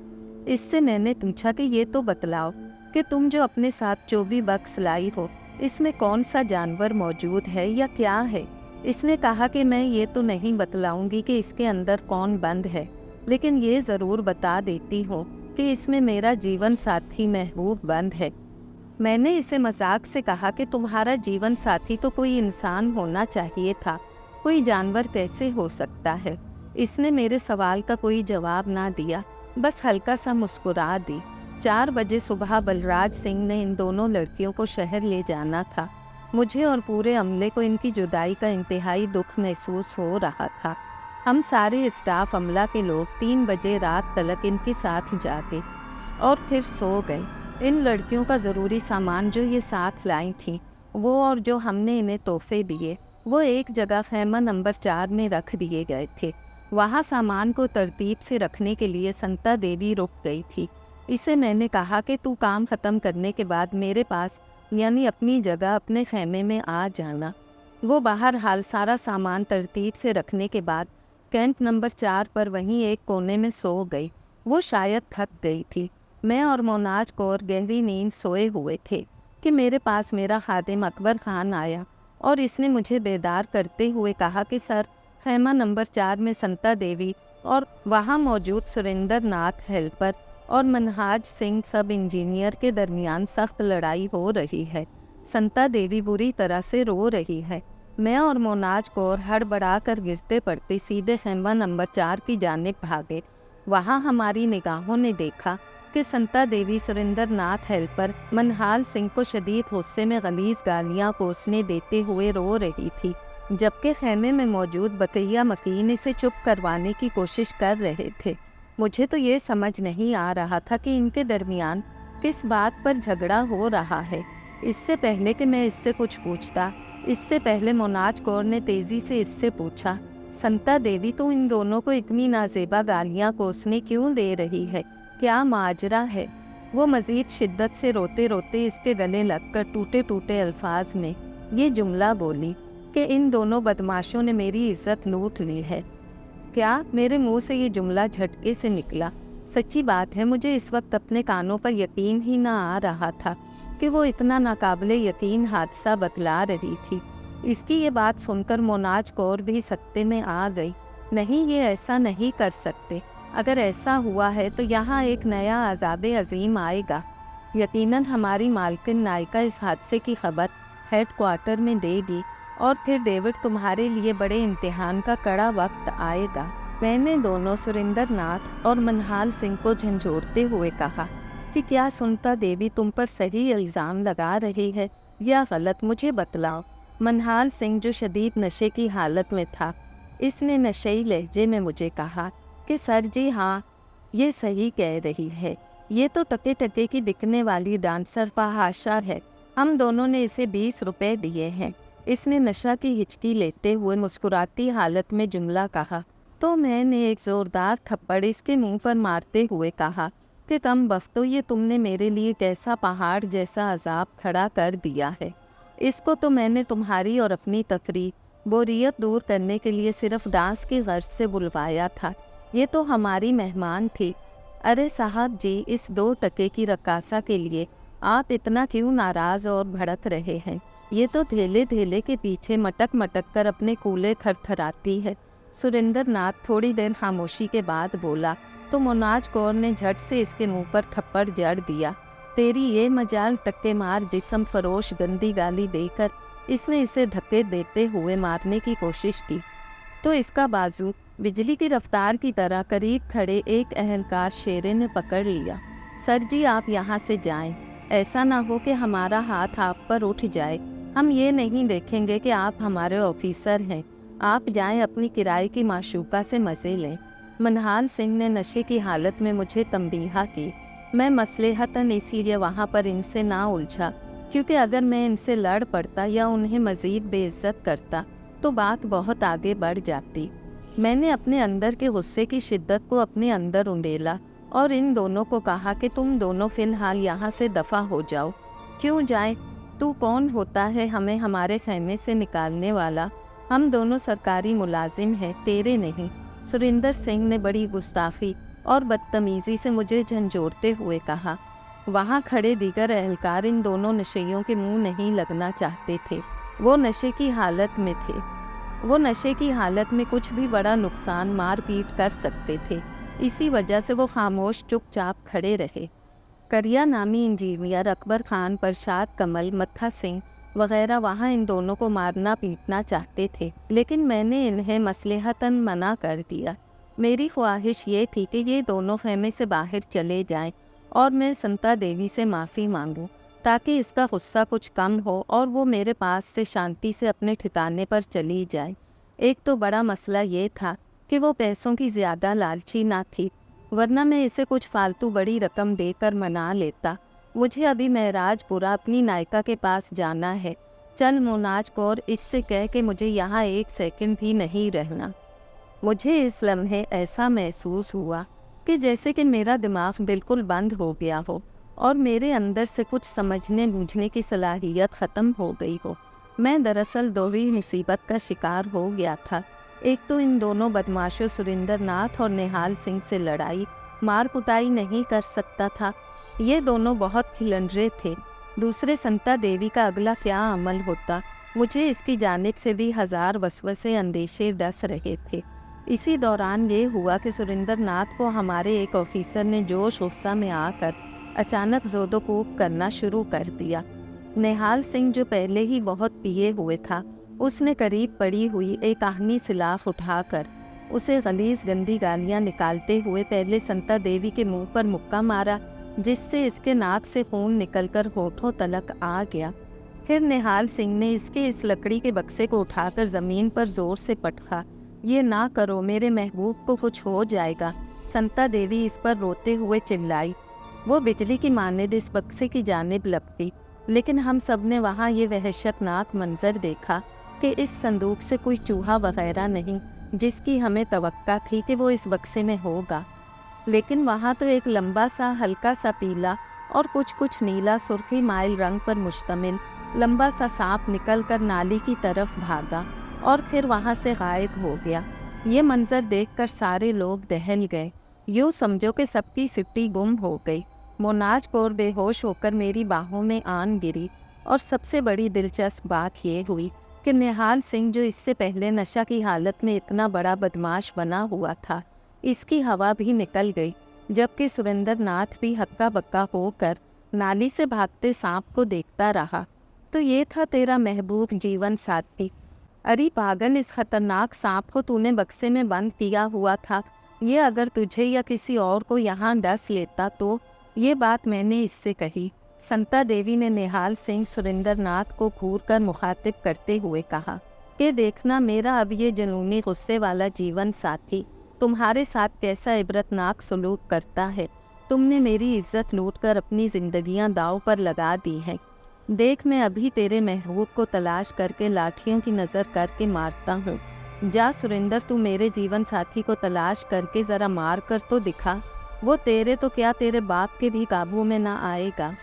इससे मैंने पूछा कि ये तो बतलाओ कि तुम जो अपने साथ 24 बक्स लाई हो, इसमें कौन सा जानवर मौजूद है या क्या है? इसने कहा कि मैं ये तो नहीं बतलाऊंगी कि इसके अंदर कौन बंद है, लेकिन ये ज़रूर बता देती हूँ कि इसमें मेरा जीवन साथी महबूब बंद है। मैंने इसे मजाक से कहा कि तुम्हारा जीवन साथी तो कोई इंसान होना चाहिए था, कोई जानवर कैसे हो सकता है? इसने मेरे सवाल का कोई जवाब ना दिया, बस हल्का सा मुस्कुरा दी। 4 बजे सुबह बलराज सिंह ने इन दोनों लड़कियों को शहर ले जाना था। मुझे और पूरे अमले को इनकी जुदाई का इंतहाई दुख महसूस हो रहा था। हम सारे स्टाफ अमला के लोग 3 बजे रात तलक इनके साथ जागे और फिर सो गए। इन लड़कियों का ज़रूरी सामान जो ये साथ लाई थी, वो और जो हमने इन्हें तोहफे दिए, वो एक जगह खैमा नंबर 4 में रख दिए गए थे। वहाँ सामान को तरतीब से रखने के लिए संता देवी रुक गई थी। इसे मैंने कहा कि तू काम ख़त्म करने के बाद मेरे पास यानी अपनी जगह अपने खैमे में आ जाना। वो बहरहाल सारा सामान तरतीब से रखने के बाद कैंप नंबर 4 पर वहीं एक कोने में सो गई। वो शायद थक गई थी। मैं और मोनाज कौर गहरी नींद सोए हुए थे कि मेरे पास मेरा खादिम अकबर खान आया और इसने मुझे बेदार करते हुए कहा कि सर, खैमा नंबर 4 में संता देवी और वहाँ मौजूद सुरेंद्र नाथ हेल्पर और मनहाज सिंह सब इंजीनियर के दरमियान सख्त लड़ाई हो रही है। संता देवी बुरी तरह से रो रही है। मैं और मोनाज कौर हड़बड़ा कर गिरते पड़ते सीधे खैमा नंबर 4 की जानिब भागे। वहाँ हमारी निगाहों ने देखा कि संता देवी सुरेंद्र नाथ हेल्पर मनहाल सिंह को शदीद गुस्से में गलीज गालियाँ कोसने देते हुए रो रही थी, जबकि खैमे में मौजूद बकैया मकीन इसे चुप करवाने की कोशिश कर रहे थे। मुझे तो ये समझ नहीं आ रहा था कि इनके दरमियान किस बात पर झगड़ा हो रहा है। इससे पहले कि मैं इससे कुछ पूछता, इससे पहले मोनाज कौर ने तेज़ी से इससे पूछा, संता देवी, तू इन दोनों को इतनी नाजेबा गालियाँ कोसने क्यों दे रही है? क्या माजरा है? वो मज़ीद शिद्दत से रोते रोते इसके गले लगकर टूटे टूटे अल्फाज में ये जुमला बोली कि इन दोनों बदमाशों ने मेरी इज्जत लूट ली है। क्या? मेरे मुंह से ये जुमला झटके से निकला। सच्ची बात है, मुझे इस वक्त अपने कानों पर यकीन ही ना आ रहा था कि वो इतना नाकाबिले यकीन हादसा बतला रही थी। इसकी ये बात सुनकर मोनाज कौर भी सकते में आ गई। नहीं, ये ऐसा नहीं कर सकते। अगर ऐसा हुआ है तो यहाँ एक नया अज़ाबे अजीम आएगा। यकीनन हमारी मालकिन नायिका इस हादसे की खबर हेड क्वार्टर में देगी और फिर डेविड, तुम्हारे लिए बड़े इम्तिहान का कड़ा वक्त आएगा। मैंने दोनों सुरेंद्र नाथ और मनहाल सिंह को झंझोड़ते हुए कहा कि क्या सुनता देवी तुम पर सही इल्ज़ाम लगा रही है या गलत? मुझे बतलाओ। मनहाल सिंह, जो शदीद नशे की हालत में था, इसने नशेई लहजे में मुझे कहा कि सर जी हाँ, ये सही कह रही है। ये तो टके टके की बिकने वाली डांसर फहाशा है। हम दोनों ने इसे 20 रुपए दिए हैं। इसने नशा की हिचकी लेते हुए मुस्कुराती हालत में जुमला कहा तो मैंने एक ज़ोरदार थप्पड़ इसके मुंह पर मारते हुए कहा कि कम बख्तो, ये तुमने मेरे लिए कैसा पहाड़ जैसा अजाब खड़ा कर दिया है। इसको तो मैंने तुम्हारी और अपनी तफरीह, बोरियत दूर करने के लिए सिर्फ डांस की गर्ज से बुलवाया था। ये तो हमारी मेहमान थी। अरे साहब जी, इस 2 टके की रकासा के लिए आप इतना क्यों नाराज़ और भड़क रहे हैं? ये तो धेले धेले के पीछे मटक मटक कर अपने कूले थरथराती है। सुरेंद्र नाथ थोड़ी देर खामोशी के बाद बोला तो मोनाज कौर ने झट से इसके मुंह पर थप्पड़ जड़ दिया। तेरी ये मजाल टक्के मार जिस्म फरोश गंदी गाली देकर इसने इसे धक्के देते हुए मारने की कोशिश की तो इसका बाजू बिजली की रफ्तार की तरह करीब खड़े एक अहलकार शेरे ने पकड़ लिया। सर जी, आप यहाँ से जाएं। ऐसा ना हो कि हमारा हाथ आप पर उठ जाए। हम ये नहीं देखेंगे कि आप हमारे ऑफिसर हैं। आप जाएं, अपनी किराए की माशूका से मज़े लें। मनहाल सिंह ने नशे की हालत में मुझे तंबीहा की। मैं मसलहतन इसलिए वहाँ पर इनसे ना उलझा, क्योंकि अगर मैं इनसे लड़ पड़ता या उन्हें मज़ीद बेइज्जत करता तो बात बहुत आगे बढ़ जाती। मैंने अपने अंदर के गुस्से की शिद्दत को अपने अंदर उंडेला और इन दोनों को कहा कि तुम दोनों फ़िलहाल यहाँ से दफ़ा हो जाओ। क्यों जाए? तू कौन होता है हमें हमारे खैमे से निकालने वाला? हम दोनों सरकारी मुलाजिम हैं, तेरे नहीं। सुरिंदर सिंह ने बड़ी गुस्ताखी और बदतमीज़ी से मुझे झंझोड़ते हुए कहा। वहाँ खड़े दीगर एहलकार इन दोनों नशेइयों के मुंह नहीं लगना चाहते थे। वो नशे की हालत में थे। वो नशे की हालत में कुछ भी बड़ा नुकसान मार पीट कर सकते थे। इसी वजह से वो खामोश चुपचाप खड़े रहे। करिया नामी इंजीनियर, अकबर खान, परशाद कमल, मत्था सिंह वगैरह वहाँ इन दोनों को मारना पीटना चाहते थे, लेकिन मैंने इन्हें मसलहतन मना कर दिया। मेरी ख्वाहिश ये थी कि ये दोनों खेमे से बाहर चले जाएं और मैं संता देवी से माफ़ी मांगूं, ताकि इसका गुस्सा कुछ कम हो और वो मेरे पास से शांति से अपने ठिकाने पर चली जाए। एक तो बड़ा मसला ये था कि वो पैसों की ज़्यादा लालची ना थी, वरना मैं इसे कुछ फालतू बड़ी रकम देकर मना लेता। मुझे अभी महराजपुरा अपनी नायिका के पास जाना है। चल मोनाज कौर, इससे कह के मुझे यहाँ एक सेकंड भी नहीं रहना। मुझे इस लम्हे ऐसा महसूस हुआ कि जैसे कि मेरा दिमाग बिल्कुल बंद हो गया हो और मेरे अंदर से कुछ समझने बूझने की सलाहियत ख़त्म हो गई हो। मैं दरअसल दोहरी मुसीबत का शिकार हो गया था। एक तो इन दोनों बदमाशों सुरिंदर नाथ और निहाल सिंह से लड़ाई मार कुटाई नहीं कर सकता था, ये दोनों बहुत खिलंडरे थे। दूसरे संता देवी का अगला क्या अमल होता, मुझे इसकी जानिब से भी हज़ार वसवसे अंदेशे डस रहे थे। इसी दौरान ये हुआ कि सुरिंदर नाथ को हमारे एक ऑफिसर ने जोश गुस्सा में आकर अचानक ज़ोदो-कूब करना शुरू कर दिया। निहाल सिंह, जो पहले ही बहुत पिए हुए था, उसने करीब पड़ी हुई एक आहनी सिलाफ उठाकर उसे गलीज़ गंदी गालियाँ निकालते हुए पहले संता देवी के मुंह पर मुक्का मारा, जिससे इसके नाक से खून निकलकर होठों तलक आ गया। फिर निहाल सिंह ने इसके इस लकड़ी के बक्से को उठाकर ज़मीन पर ज़ोर से पटका। ये ना करो, मेरे महबूब को कुछ हो जाएगा, संता देवी इस पर रोते हुए चिल्लाई। वो बिजली की मानद इस बक्से की जानिब लपकी, लेकिन हम सब ने वहाँ ये वहशतनाक मंजर देखा कि इस संदूक से कोई चूहा वगैरह नहीं, जिसकी हमें तवक्का थी कि वो इस बक्से में होगा। लेकिन वहाँ तो एक लंबा सा हल्का सा पीला और कुछ नीला सुर्खी माइल रंग पर मुश्तमिल लंबा सा सांप निकल कर नाली की तरफ भागा और फिर वहाँ से गायब हो गया। ये मंजर देखकर सारे लोग दहल गए। यूँ समझो कि सबकी सिट्टी गुम हो गई। मोनाज कौर बेहोश होकर मेरी बाहों में आन गिरी और सबसे बड़ी दिलचस्प बात ये हुई कि निहाल सिंह, जो इससे पहले नशा की हालत में इतना बड़ा बदमाश बना हुआ था, इसकी हवा भी निकल गई, जबकि सुरेंद्र नाथ भी हक्का बक्का होकर नाली से भागते सांप को देखता रहा। तो ये था तेरा महबूब जीवन साथी। अरे पागल, इस खतरनाक सांप को तूने बक्से में बंद किया हुआ था। ये अगर तुझे या किसी और को यहाँ डस लेता तो? ये बात मैंने इससे कही। संता देवी ने निहाल सिंह सुरेंद्र नाथ को घूर कर मुखातिब करते हुए कहा कि देखना, मेरा अब ये जुनूनी गुस्से वाला जीवन साथी तुम्हारे साथ कैसा इबरतनाक सलूक करता है। तुमने मेरी इज्जत लूटकर अपनी जिंदगियां दांव पर लगा दी हैं। देख, मैं अभी तेरे महबूब को तलाश करके लाठियों की नज़र करके मारता हूँ। जा सुरेंद्र, तू मेरे जीवन साथी को तलाश करके ज़रा मार कर तो दिखा। वो तेरे तो क्या, तेरे बाप के भी काबू में ना आएगा।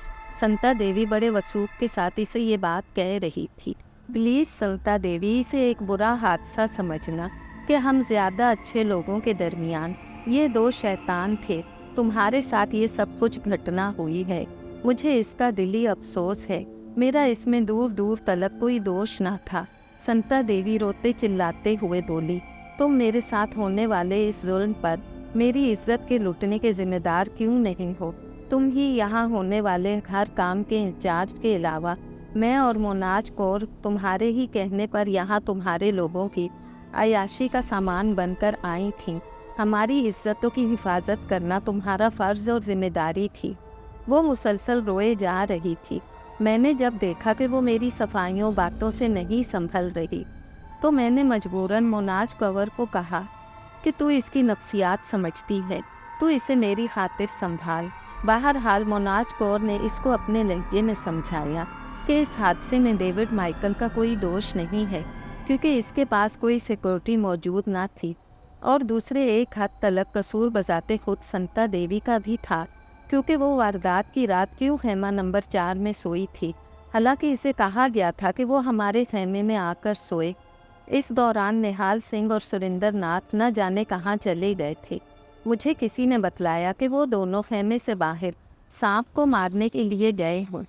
संता देवी बड़े वसूख के साथ इसे ये बात कह रही थी। प्लीज़ संता देवी, इसे एक बुरा हादसा समझना कि हम ज़्यादा अच्छे लोगों के दरमियान ये दो शैतान थे। तुम्हारे साथ ये सब कुछ घटना हुई है, मुझे इसका दिली अफसोस है। मेरा इसमें दूर दूर तलक कोई दोष ना था। संता देवी रोते चिल्लाते हुए बोली, तुम मेरे साथ होने वाले इस जुल्म पर मेरी इज्जत के लुटने के जिम्मेदार क्यों नहीं हो? तुम ही यहाँ होने वाले हर काम के इंचार्ज के अलावा मैं और मोनाज कौर तुम्हारे ही कहने पर यहाँ तुम्हारे लोगों की अय्याशी का सामान बनकर आई थीं। हमारी इज्जतों की हिफाजत करना तुम्हारा फ़र्ज़ और ज़िम्मेदारी थी। वो मुसलसल रोए जा रही थी। मैंने जब देखा कि वो मेरी सफाइयों बातों से नहीं संभल रही, तो मैंने मजबूरन मोनाज कौर को कहा कि तू इसकी नफ्सियात समझती है, तू इसे मेरी खातिर संभाल। बहरहाल मोनाज कौर ने इसको अपने लहजे में समझाया कि इस हादसे में डेविड माइकल का कोई दोष नहीं है, क्योंकि इसके पास कोई सिक्योरिटी मौजूद ना थी, और दूसरे एक हद तलक कसूर बजाते खुद संता देवी का भी था, क्योंकि वो वारदात की रात क्यों खेमा नंबर 4 में सोई थी। हालांकि इसे कहा गया था कि वो हमारे खेमे में आकर सोए। इस दौरान निहाल सिंह और सुरेंद्र नाथ न जाने कहाँ चले गए थे। मुझे किसी ने बतलाया कि वो दोनों खेमे से बाहर सांप को मारने के लिए गए हों।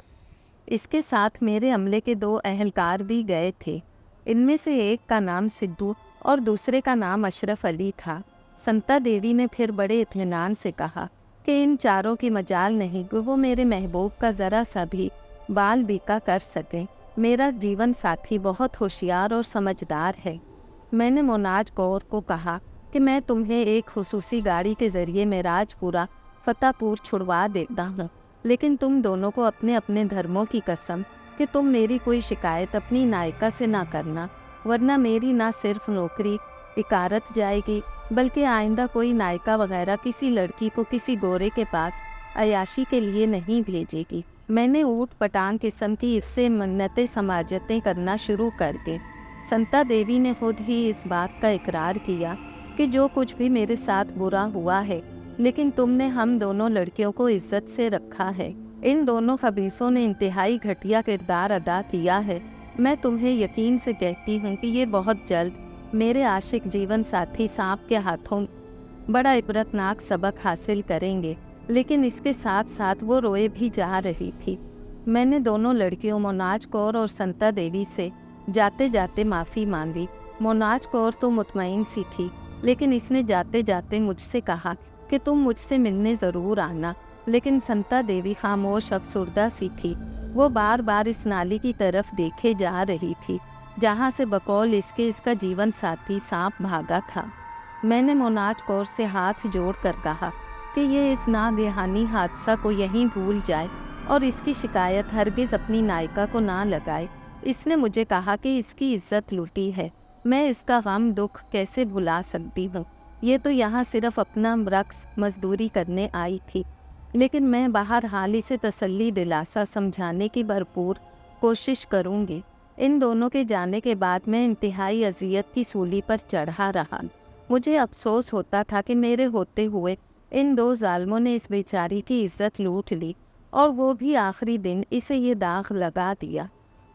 इसके साथ मेरे अमले के 2 अहलकार भी गए थे। इनमें से एक का नाम सिद्धू और दूसरे का नाम अशरफ अली था। संता देवी ने फिर बड़े इत्मीनान से कहा कि इन चारों की मजाल नहीं कि वो मेरे महबूब का ज़रा सा भी बाल बीका कर सकें। मेरा जीवन साथी बहुत होशियार और समझदार है। मैंने मोनाज कौर को कहा कि मैं तुम्हें एक खुसूसी गाड़ी के ज़रिए मेराजपुरा फतेहपुर छुड़वा देता हूँ, लेकिन तुम दोनों को अपने अपने धर्मों की कसम कि तुम मेरी कोई शिकायत अपनी नायिका से ना करना, वरना मेरी ना सिर्फ नौकरी इकारत जाएगी, बल्कि आइंदा कोई नायिका वगैरह किसी लड़की को किसी गोरे के पास अयाशी के लिए नहीं भेजेगी। मैंने ऊट पटांग किस्म की इससे मन्नतें समाजतें करना शुरू कर दी। संता देवी ने खुद ही इस बात का इकरार किया कि जो कुछ भी मेरे साथ बुरा हुआ है, लेकिन तुमने हम दोनों लड़कियों को इज्जत से रखा है। इन दोनों खबीसों ने इंतहाई घटिया किरदार अदा किया है। मैं तुम्हें यकीन से कहती हूँ कि ये बहुत जल्द मेरे आशिक जीवन साथी सांप के हाथों बड़ा इबरतनाक सबक हासिल करेंगे। लेकिन इसके साथ साथ वो रोए भी जा रही थी। मैंने दोनों लड़कियों मोनाज कौर और संता देवी से जाते जाते माफ़ी मांगी। मोनाज कौर तो मुतमईन सी थी, लेकिन इसने जाते जाते मुझसे कहा कि तुम मुझसे मिलने ज़रूर आना। लेकिन संता देवी खामोश अफसुर्दा सी थी। वो बार बार इस नाली की तरफ देखे जा रही थी जहाँ से बकौल इसका जीवन साथी सांप भागा था। मैंने मोनाज कौर से हाथ जोड़कर कहा कि ये इस नागहानी हादसा को यहीं भूल जाए और इसकी शिकायत हरगिज़ अपनी नायिका को ना लगाए। इसने मुझे कहा कि इसकी इज्जत लूटी है, मैं इसका गम दुख कैसे भुला सकती हूँ। ये तो यहाँ सिर्फ अपना रक्स मजदूरी करने आई थी। लेकिन मैं बहरहाल इसे तसल्ली दिलासा समझाने की भरपूर कोशिश करूँगी। इन दोनों के जाने के बाद मैं इंतहाई अजियत की सूली पर चढ़ा रहा। मुझे अफसोस होता था कि मेरे होते हुए इन 2 जालिमों ने इस बेचारी की इज्जत लूट ली, और वो भी आखिरी दिन इसे ये दाग लगा दिया।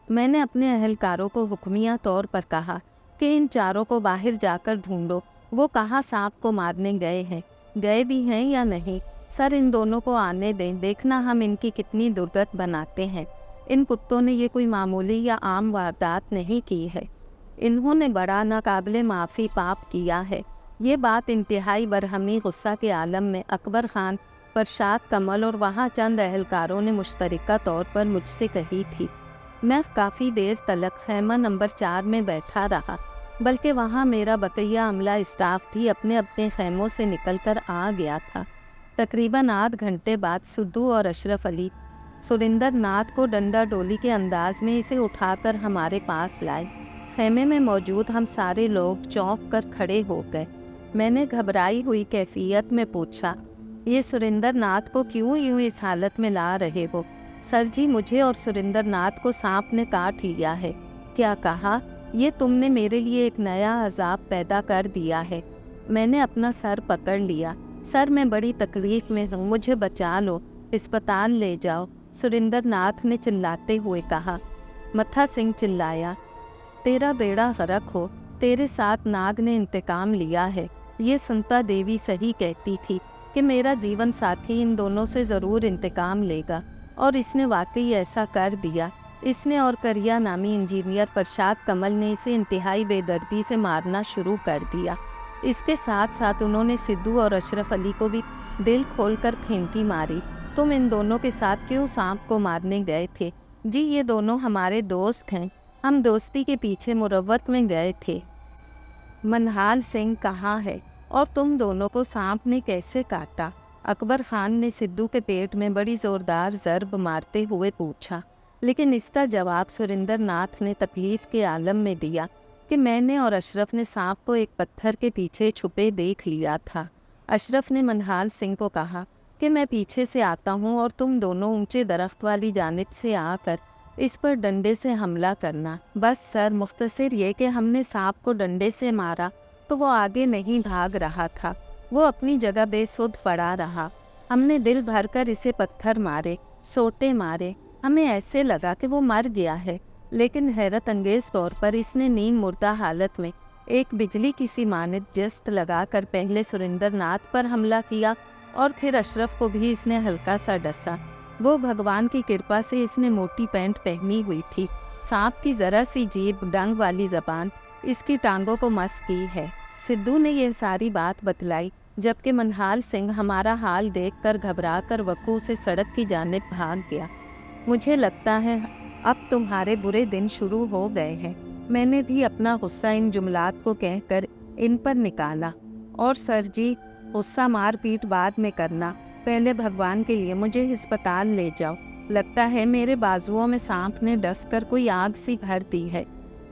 मैंने अपने अहलकारों को हुक्मिया तौर पर कहा कि इन चारों को बाहर जाकर ढूंढो, वो कहाँ सांप को मारने गए हैं, गए भी हैं या नहीं। सर, इन दोनों को आने दें, देखना हम इनकी कितनी दुर्गत बनाते हैं। इन कुत्तों ने ये कोई मामूली या आम वारदात नहीं की है, इन्होंने बड़ा नाकाबिले माफ़ी पाप किया है। ये बात इंतहाई बरहमी गुस्सा के आलम में अकबर खान, परशाद कमल और वहाँ चंद अहलकारों ने मुश्तरका तौर पर मुझसे कही थी। मैं काफ़ी देर तलक खेमा नंबर 4 में बैठा रहा, बल्कि वहाँ मेरा बकैया अमला स्टाफ भी अपने अपने खेमों से निकल कर आ गया था। तकरीबन आध घंटे बाद सिद्धू और अशरफ अली सुरेंद्र नाथ को डंडा डोली के अंदाज में इसे उठाकर हमारे पास लाए। खेमे में मौजूद हम सारे लोग चौंक कर खड़े हो गए। मैंने घबराई हुई कैफियत में पूछा, ये सुरेंद्र नाथ को क्यों यूँ इस हालत में ला रहे हो? सर जी, मुझे और सुरेंद्र नाथ को सांप ने काट लिया है। क्या कहा? ये तुमने मेरे लिए एक नया अजाब पैदा कर दिया है। मैंने अपना सर पकड़ लिया। सर, मैं बड़ी तकलीफ में हूँ, मुझे बचा लो, अस्पताल ले जाओ, सुरेंद्र नाथ ने चिल्लाते हुए कहा। मत्था सिंह चिल्लाया, तेरा बेड़ा गर्क हो, तेरे साथ नाग ने इंतकाम लिया है। ये संता देवी सही कहती थी कि मेरा जीवन साथी इन दोनों से ज़रूर इंतकाम लेगा, और इसने वाकई ऐसा कर दिया। इसने और करिया नामी इंजीनियर परशाद कमल ने इसे इंतहाई बेदर्दी से मारना शुरू कर दिया। इसके साथ साथ उन्होंने सिद्धू और अशरफ अली को भी दिल खोलकर फेंटी मारी। तुम इन दोनों के साथ क्यों सांप को मारने गए थे? जी ये दोनों हमारे दोस्त हैं, हम दोस्ती के पीछे मुरव्वत में गए थे। मनहाल सिंह कहाँ है और तुम दोनों को सांप ने कैसे काटा? अकबर खान ने सिद्धू के पेट में बड़ी जोरदार ज़रब मारते हुए पूछा, लेकिन इसका जवाब सुरेंद्र नाथ ने तकलीफ के आलम में दिया कि मैंने और अशरफ ने सांप को एक पत्थर के पीछे छुपे देख लिया था। अशरफ ने मनहाल सिंह को कहा कि मैं पीछे से आता हूँ और तुम दोनों ऊंचे दरख्त वाली जानिब से आकर इस पर डंडे से हमला करना। बस सर, मुख्तसर ये कि हमने सांप को डंडे से मारा तो वो आगे नहीं भाग रहा था, वो अपनी जगह बेसुध पड़ा रहा। हमने दिल भरकर इसे पत्थर मारे, सोटे मारे, हमें ऐसे लगा कि वो मर गया है, लेकिन हैरत अंगेज तौर पर इसने नींद मुर्दा हालत में एक बिजली की सी मानित जस्त लगाकर पहले सुरेंद्र नाथ पर हमला किया और फिर अशरफ को भी इसने हल्का सा डसा। वो भगवान की कृपा से इसने मोटी पैंट पहनी हुई थी। सांप की ज़रा सी जीभ, डंग वाली ज़बान इसकी टांगों को मस की है। सिद्धू ने यह सारी बात बतलाई, जबकि मनहाल सिंह हमारा हाल देखकर घबराकर वकू से सड़क की जानिब भाग गया। मुझे लगता है अब तुम्हारे बुरे दिन शुरू हो गए हैं। मैंने भी अपना गुस्सा इन जुमलात को कहकर इन पर निकाला। और सर जी, गुस्सा मार पीट बाद में करना, पहले भगवान के लिए मुझे अस्पताल ले जाओ। लगता है मेरे बाजुओं में सांप ने डस कर कोई आग सी भर दी है।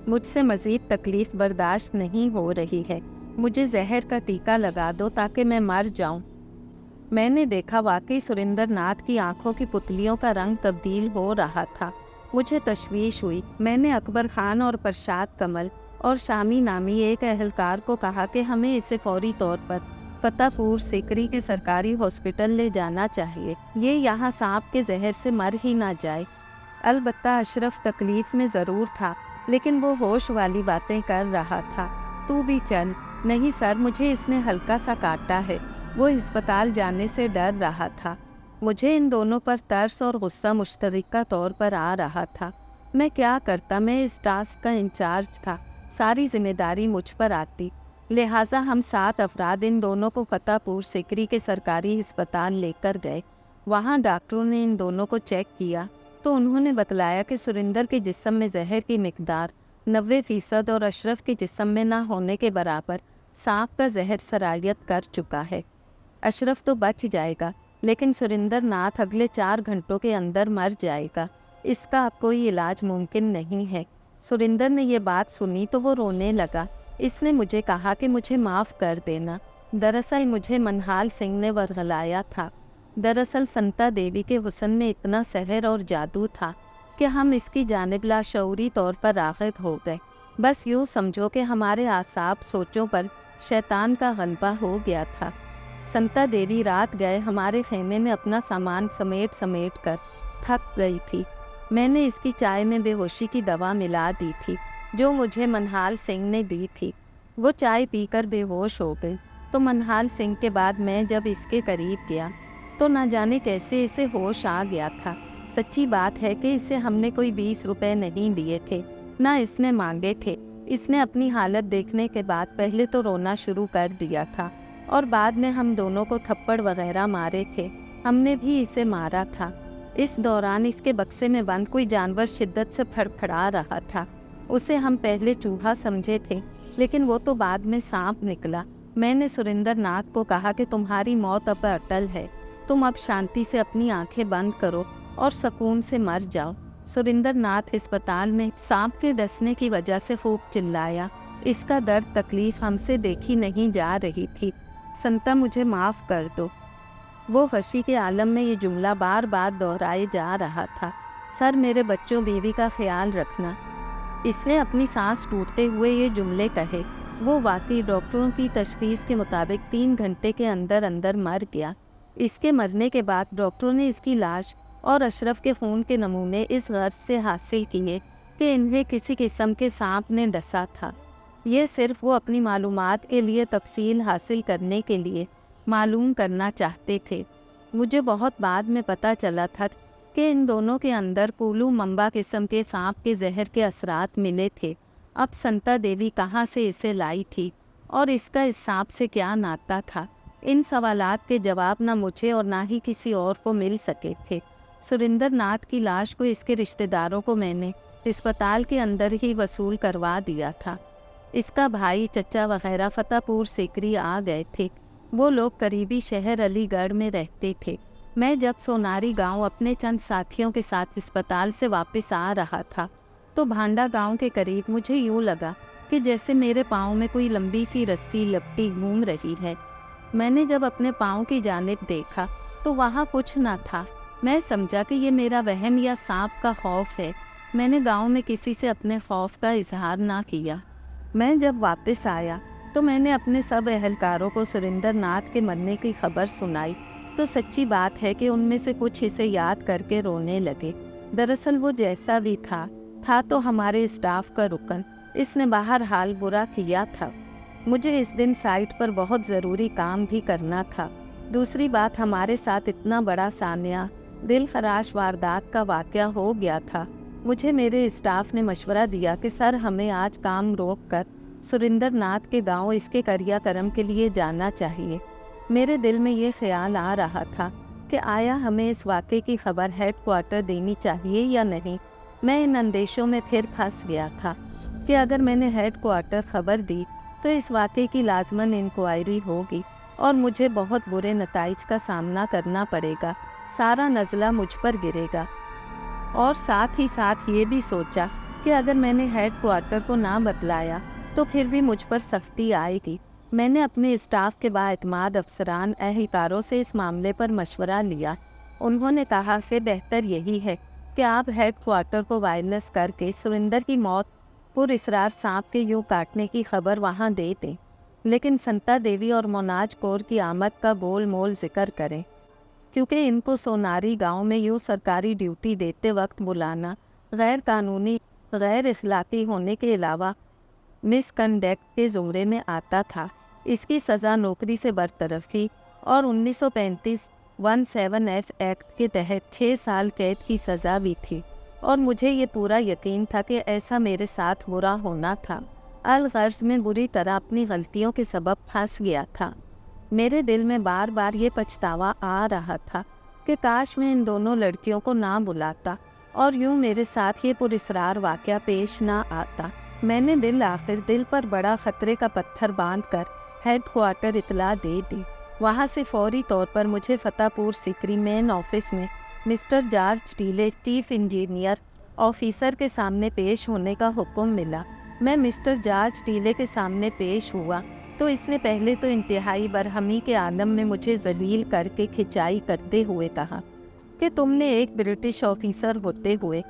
मुझसे मज़ीद तकलीफ़ बर्दाश्त नहीं हो रही है। मुझे जहर का टीका लगा दो ताकि मैं मर जाऊं। मैंने देखा वाकई सुरेंद्र नाथ की आंखों की पुतलियों का रंग तब्दील हो रहा था। मुझे तशवीश हुई। मैंने अकबर खान और प्रसाद कमल और शामी नामी एक अहलकार को कहा कि हमें इसे फौरी तौर पर फतेहपुर सीकरी के सरकारी हॉस्पिटल ले जाना चाहिए, ये यहाँ सांप के जहर से मर ही ना जाए। अलबत्ता अशरफ तकलीफ़ में ज़रूर था, लेकिन वो होश वाली बातें कर रहा था। तू भी चल। नहीं सर, मुझे इसने हल्का सा काटा है। वो अस्पताल जाने से डर रहा था। मुझे इन दोनों पर तरस और गुस्सा मुश्तरका तौर पर आ रहा था। मैं क्या करता, मैं इस टास्क का इंचार्ज था, सारी जिम्मेदारी मुझ पर आती। लिहाजा हम 7 अफराद इन दोनों को फतेहपुर सीकरी के सरकारी अस्पताल लेकर गए। वहाँ डॉक्टरों ने इन दोनों को चेक किया तो उन्होंने बतलाया कि सुरेंद्र के जिस्म में जहर की मिकदार 90% और अशरफ के जिस्म में ना होने के बराबर सांप का जहर सरायत कर चुका है। अशरफ तो बच जाएगा, लेकिन सुरेंद्र नाथ अगले 4 घंटों के अंदर मर जाएगा। इसका अब कोई इलाज मुमकिन नहीं है। सुरेंद्र ने यह बात सुनी तो वो रोने लगा। इसने मुझे कहा कि मुझे माफ़ कर देना। दरअसल मुझे मनहाल सिंह ने वरगलाया था। दरअसल संता देवी के हुस्न में इतना सहर और जादू था कि हम इसकी जानिब लाशऊरी तौर पर राग़िब हो गए। बस यूँ समझो कि हमारे आसाब सोचों पर शैतान का गलबा हो गया था। संता देवी रात गए हमारे खेमे में अपना सामान समेट समेट कर थक गई थी। मैंने इसकी चाय में बेहोशी की दवा मिला दी थी जो मुझे मनहाल सिंह ने दी थी। वो चाय पीकर बेहोश हो गई। तो मनहाल सिंह के बाद मैं जब इसके करीब गया तो ना जाने कैसे इसे होश आ गया था। सच्ची बात है कि इसे हमने कोई 20 रुपए नहीं दिए थे, ना इसने मांगे थे। इसने अपनी हालत देखने के बाद पहले तो रोना शुरू कर दिया था और बाद में हम दोनों को थप्पड़ वगैरह मारे थे। हमने भी इसे मारा था। इस दौरान इसके बक्से में बंद कोई जानवर शिद्दत से फड़फड़ा रहा था। उसे हम पहले चूहा समझे थे, लेकिन वो तो बाद में सांप निकला। मैंने सुरेंद्र नाथ को कहा कि तुम्हारी मौत अब अटल है, तुम अब शांति से अपनी आंखें बंद करो और सुकून से मर जाओ। सुरेंद्र नाथ अस्पताल में सांप के डसने की वजह से खूब चिल्लाया। इसका दर्द तकलीफ हमसे देखी नहीं जा रही थी। संता, मुझे माफ़ कर दो। वो खुशी के आलम में ये जुमला बार बार दोहराए जा रहा था। सर, मेरे बच्चों बीवी का ख्याल रखना। इसने अपनी सांस टूटते हुए ये जुमले कहे। वो वाकई डॉक्टरों की तशखीस के मुताबिक 3 घंटे के अंदर अंदर मर गया। इसके मरने के बाद डॉक्टरों ने इसकी लाश और अशरफ के खून के नमूने इस गर्ज से हासिल किए कि इन्हें किसी किस्म के सांप ने डसा था। ये सिर्फ वो अपनी मालूमात के लिए तफसील हासिल करने के लिए मालूम करना चाहते थे। मुझे बहुत बाद में पता चला था कि इन दोनों के अंदर पूलू मंबा किस्म के सांप के जहर के असरात मिले थे। अब संता देवी कहाँ से इसे लाई थी और इसका इस सांप से क्या नाता था? इन सवालात के जवाब ना मुझे और ना ही किसी और को मिल सके थे। सुरेंद्र नाथ की लाश को इसके रिश्तेदारों को मैंने अस्पताल के अंदर ही वसूल करवा दिया था। इसका भाई, चचा वगैरह फतेहपुर सीकरी आ गए थे। वो लोग करीबी शहर अलीगढ़ में रहते थे। मैं जब सोनारी गांव अपने चंद साथियों के साथ अस्पताल से वापस आ रहा था तो भांडा गांव के करीब मुझे यूँ लगा कि जैसे मेरे पाँव में कोई लंबी सी रस्सी लपटी घूम रही है। मैंने जब अपने पाँव की जानिब देखा तो वहाँ कुछ न था। मैं समझा कि ये मेरा वहम या सांप का खौफ है। मैंने गांव में किसी से अपने खौफ का इजहार ना किया। मैं जब वापस आया तो मैंने अपने सब अहलकारों को सुरेंद्र नाथ के मरने की खबर सुनाई तो सच्ची बात है कि उनमें से कुछ इसे याद करके रोने लगे। दरअसल वो जैसा भी था तो हमारे स्टाफ का रुकन। इसने बाहर हाल बुरा किया था। मुझे इस दिन साइट पर बहुत ज़रूरी काम भी करना था। दूसरी बात, हमारे साथ इतना बड़ा सान्या दिल खराश वारदात का वाक़या हो गया था। मुझे मेरे स्टाफ ने मशवरा दिया कि सर, हमें आज काम रोक कर सुरेंद्र नाथ के गांव इसके क्रियाक्रम के लिए जाना चाहिए। मेरे दिल में ये ख्याल आ रहा था कि आया हमें इस वाक़े की खबर हेडक्वार्टर देनी चाहिए या नहीं। मैं इन अंदेशों में फिर फंस गया था कि अगर मैंने हेडक्वार्टर खबर दी तो इस वाक़े की लाजमन इंक्वायरी होगी और मुझे बहुत बुरे नताइज का सामना करना पड़ेगा। सारा नज़ला मुझ पर गिरेगा। और साथ ही साथ ये भी सोचा कि अगर मैंने हेडक्वार्टर को ना बतलाया तो फिर भी मुझ पर सख्ती आएगी। मैंने अपने स्टाफ के बाएतमाद अफसरान अहलकारों से इस मामले पर मशवरा लिया। उन्होंने कहा कि बेहतर यही है कि आप हेडक्वार्टर को वायरलेस करके सुरेंद्र की मौत पुरअसरार सांप के यूँ काटने की खबर वहाँ दे दें, लेकिन संता देवी और मोनाज कौर की आमद का गोल मोल जिक्र करें, क्योंकि इनको सोनारी गांव में यूँ सरकारी ड्यूटी देते वक्त बुलाना गैर कानूनी, गैर इखलाकी होने के अलावा मिसकंडक्ट के ज़ुमरे में आता था। इसकी सज़ा नौकरी से बरतरफी और 1935 17F एक्ट के तहत 6 साल कैद की सज़ा भी थी। और मुझे ये पूरा यकीन था कि ऐसा मेरे साथ बुरा होना था। अलगर्ज में बुरी तरह अपनी गलतियों के सबब फंस गया था। मेरे दिल में बार बार ये पछतावा आ रहा था कि काश मैं इन दोनों लड़कियों को ना बुलाता और यूँ मेरे साथ ये पुरअसरार वाक़या पेश ना आता। मैंने दिल पर बड़ा ख़तरे का पत्थर बांधकर हेडक्वार्टर इतला दे दी। वहाँ से फौरी तौर पर मुझे फतेहपुर सीकरी मेन ऑफिस में मिस्टर जॉर्ज टीले, चीफ इंजीनियर ऑफिसर के सामने पेश होने का हुक्म मिला। मैं मिस्टर जॉर्ज टीले के सामने पेश हुआ तो इसने पहले तो इंतहाई बरहमी के आलम में मुझे जलील करके खिंचाई करते हुए कहा कि तुमने एक ब्रिटिश ऑफिसर होते हुए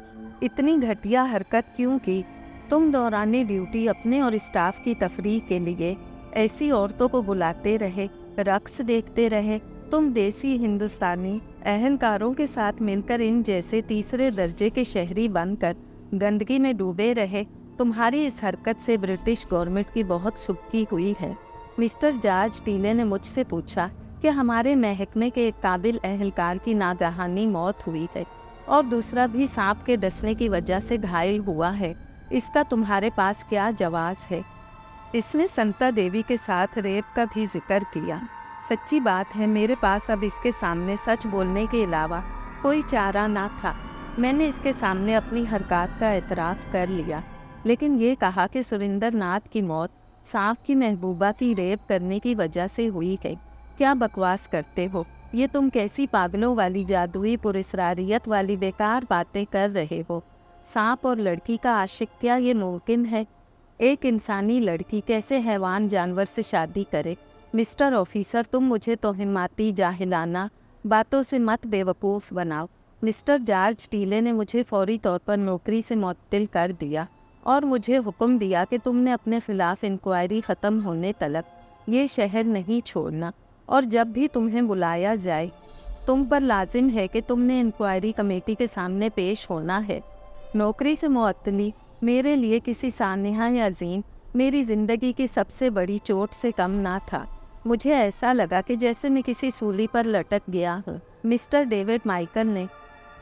इतनी घटिया हरकत क्यों की? तुम दौरान ड्यूटी अपने और स्टाफ की तफरीह के लिए ऐसी औरतों को बुलाते रहे, रक्स देखते रहे। तुम देसी हिंदुस्तानी अहलकारों के साथ मिलकर इन जैसे तीसरे दर्जे के शहरी बनकर गंदगी में डूबे रहे। तुम्हारी इस हरकत से ब्रिटिश गवर्नमेंट की बहुत सुक्की हुई है। मिस्टर जॉर्ज टीले ने मुझसे पूछा कि हमारे महकमे के एक काबिल अहलकार की नागहानी मौत हुई है और दूसरा भी सांप के डसने की वजह से घायल हुआ है। इसका तुम्हारे पास क्या जवाब है? इसने संता देवी के साथ रेप का भी जिक्र किया। सच्ची बात है, मेरे पास अब इसके सामने सच बोलने के अलावा कोई चारा ना था। मैंने इसके सामने अपनी हरकत का एतराफ़ कर लिया, लेकिन ये कहा कि सुरेंद्र नाथ की मौत सांप की महबूबा की रेप करने की वजह से हुई है। क्या बकवास करते हो? ये तुम कैसी पागलों वाली जादुई पुरअसरारियत वाली बेकार बातें कर रहे हो? सांप और लड़की का आशिक, क्या ये मुमकिन है? एक इंसानी लड़की कैसे हैवान जानवर से शादी करे? मिस्टर ऑफिसर, तुम मुझे तोहिमाती जाहिलाना बातों से मत बेवकूफ़ बनाओ। मिस्टर जॉर्ज टीले ने मुझे फौरी तौर पर नौकरी से मुअत्तल कर दिया और मुझे हुक्म दिया कि तुमने अपने ख़िलाफ़ इंक्वायरी ख़त्म होने तलक ये शहर नहीं छोड़ना और जब भी तुम्हें बुलाया जाए तुम पर लाजिम है कि तुमने इंक्वायरी कमेटी के सामने पेश होना है। नौकरी से मुअत्तली मेरे लिए किसी सानिहा या अजीम मेरी ज़िंदगी की सबसे बड़ी चोट से कम ना था। मुझे ऐसा लगा कि जैसे मैं किसी सूली पर लटक गया हूँ। मिस्टर डेविड माइकल ने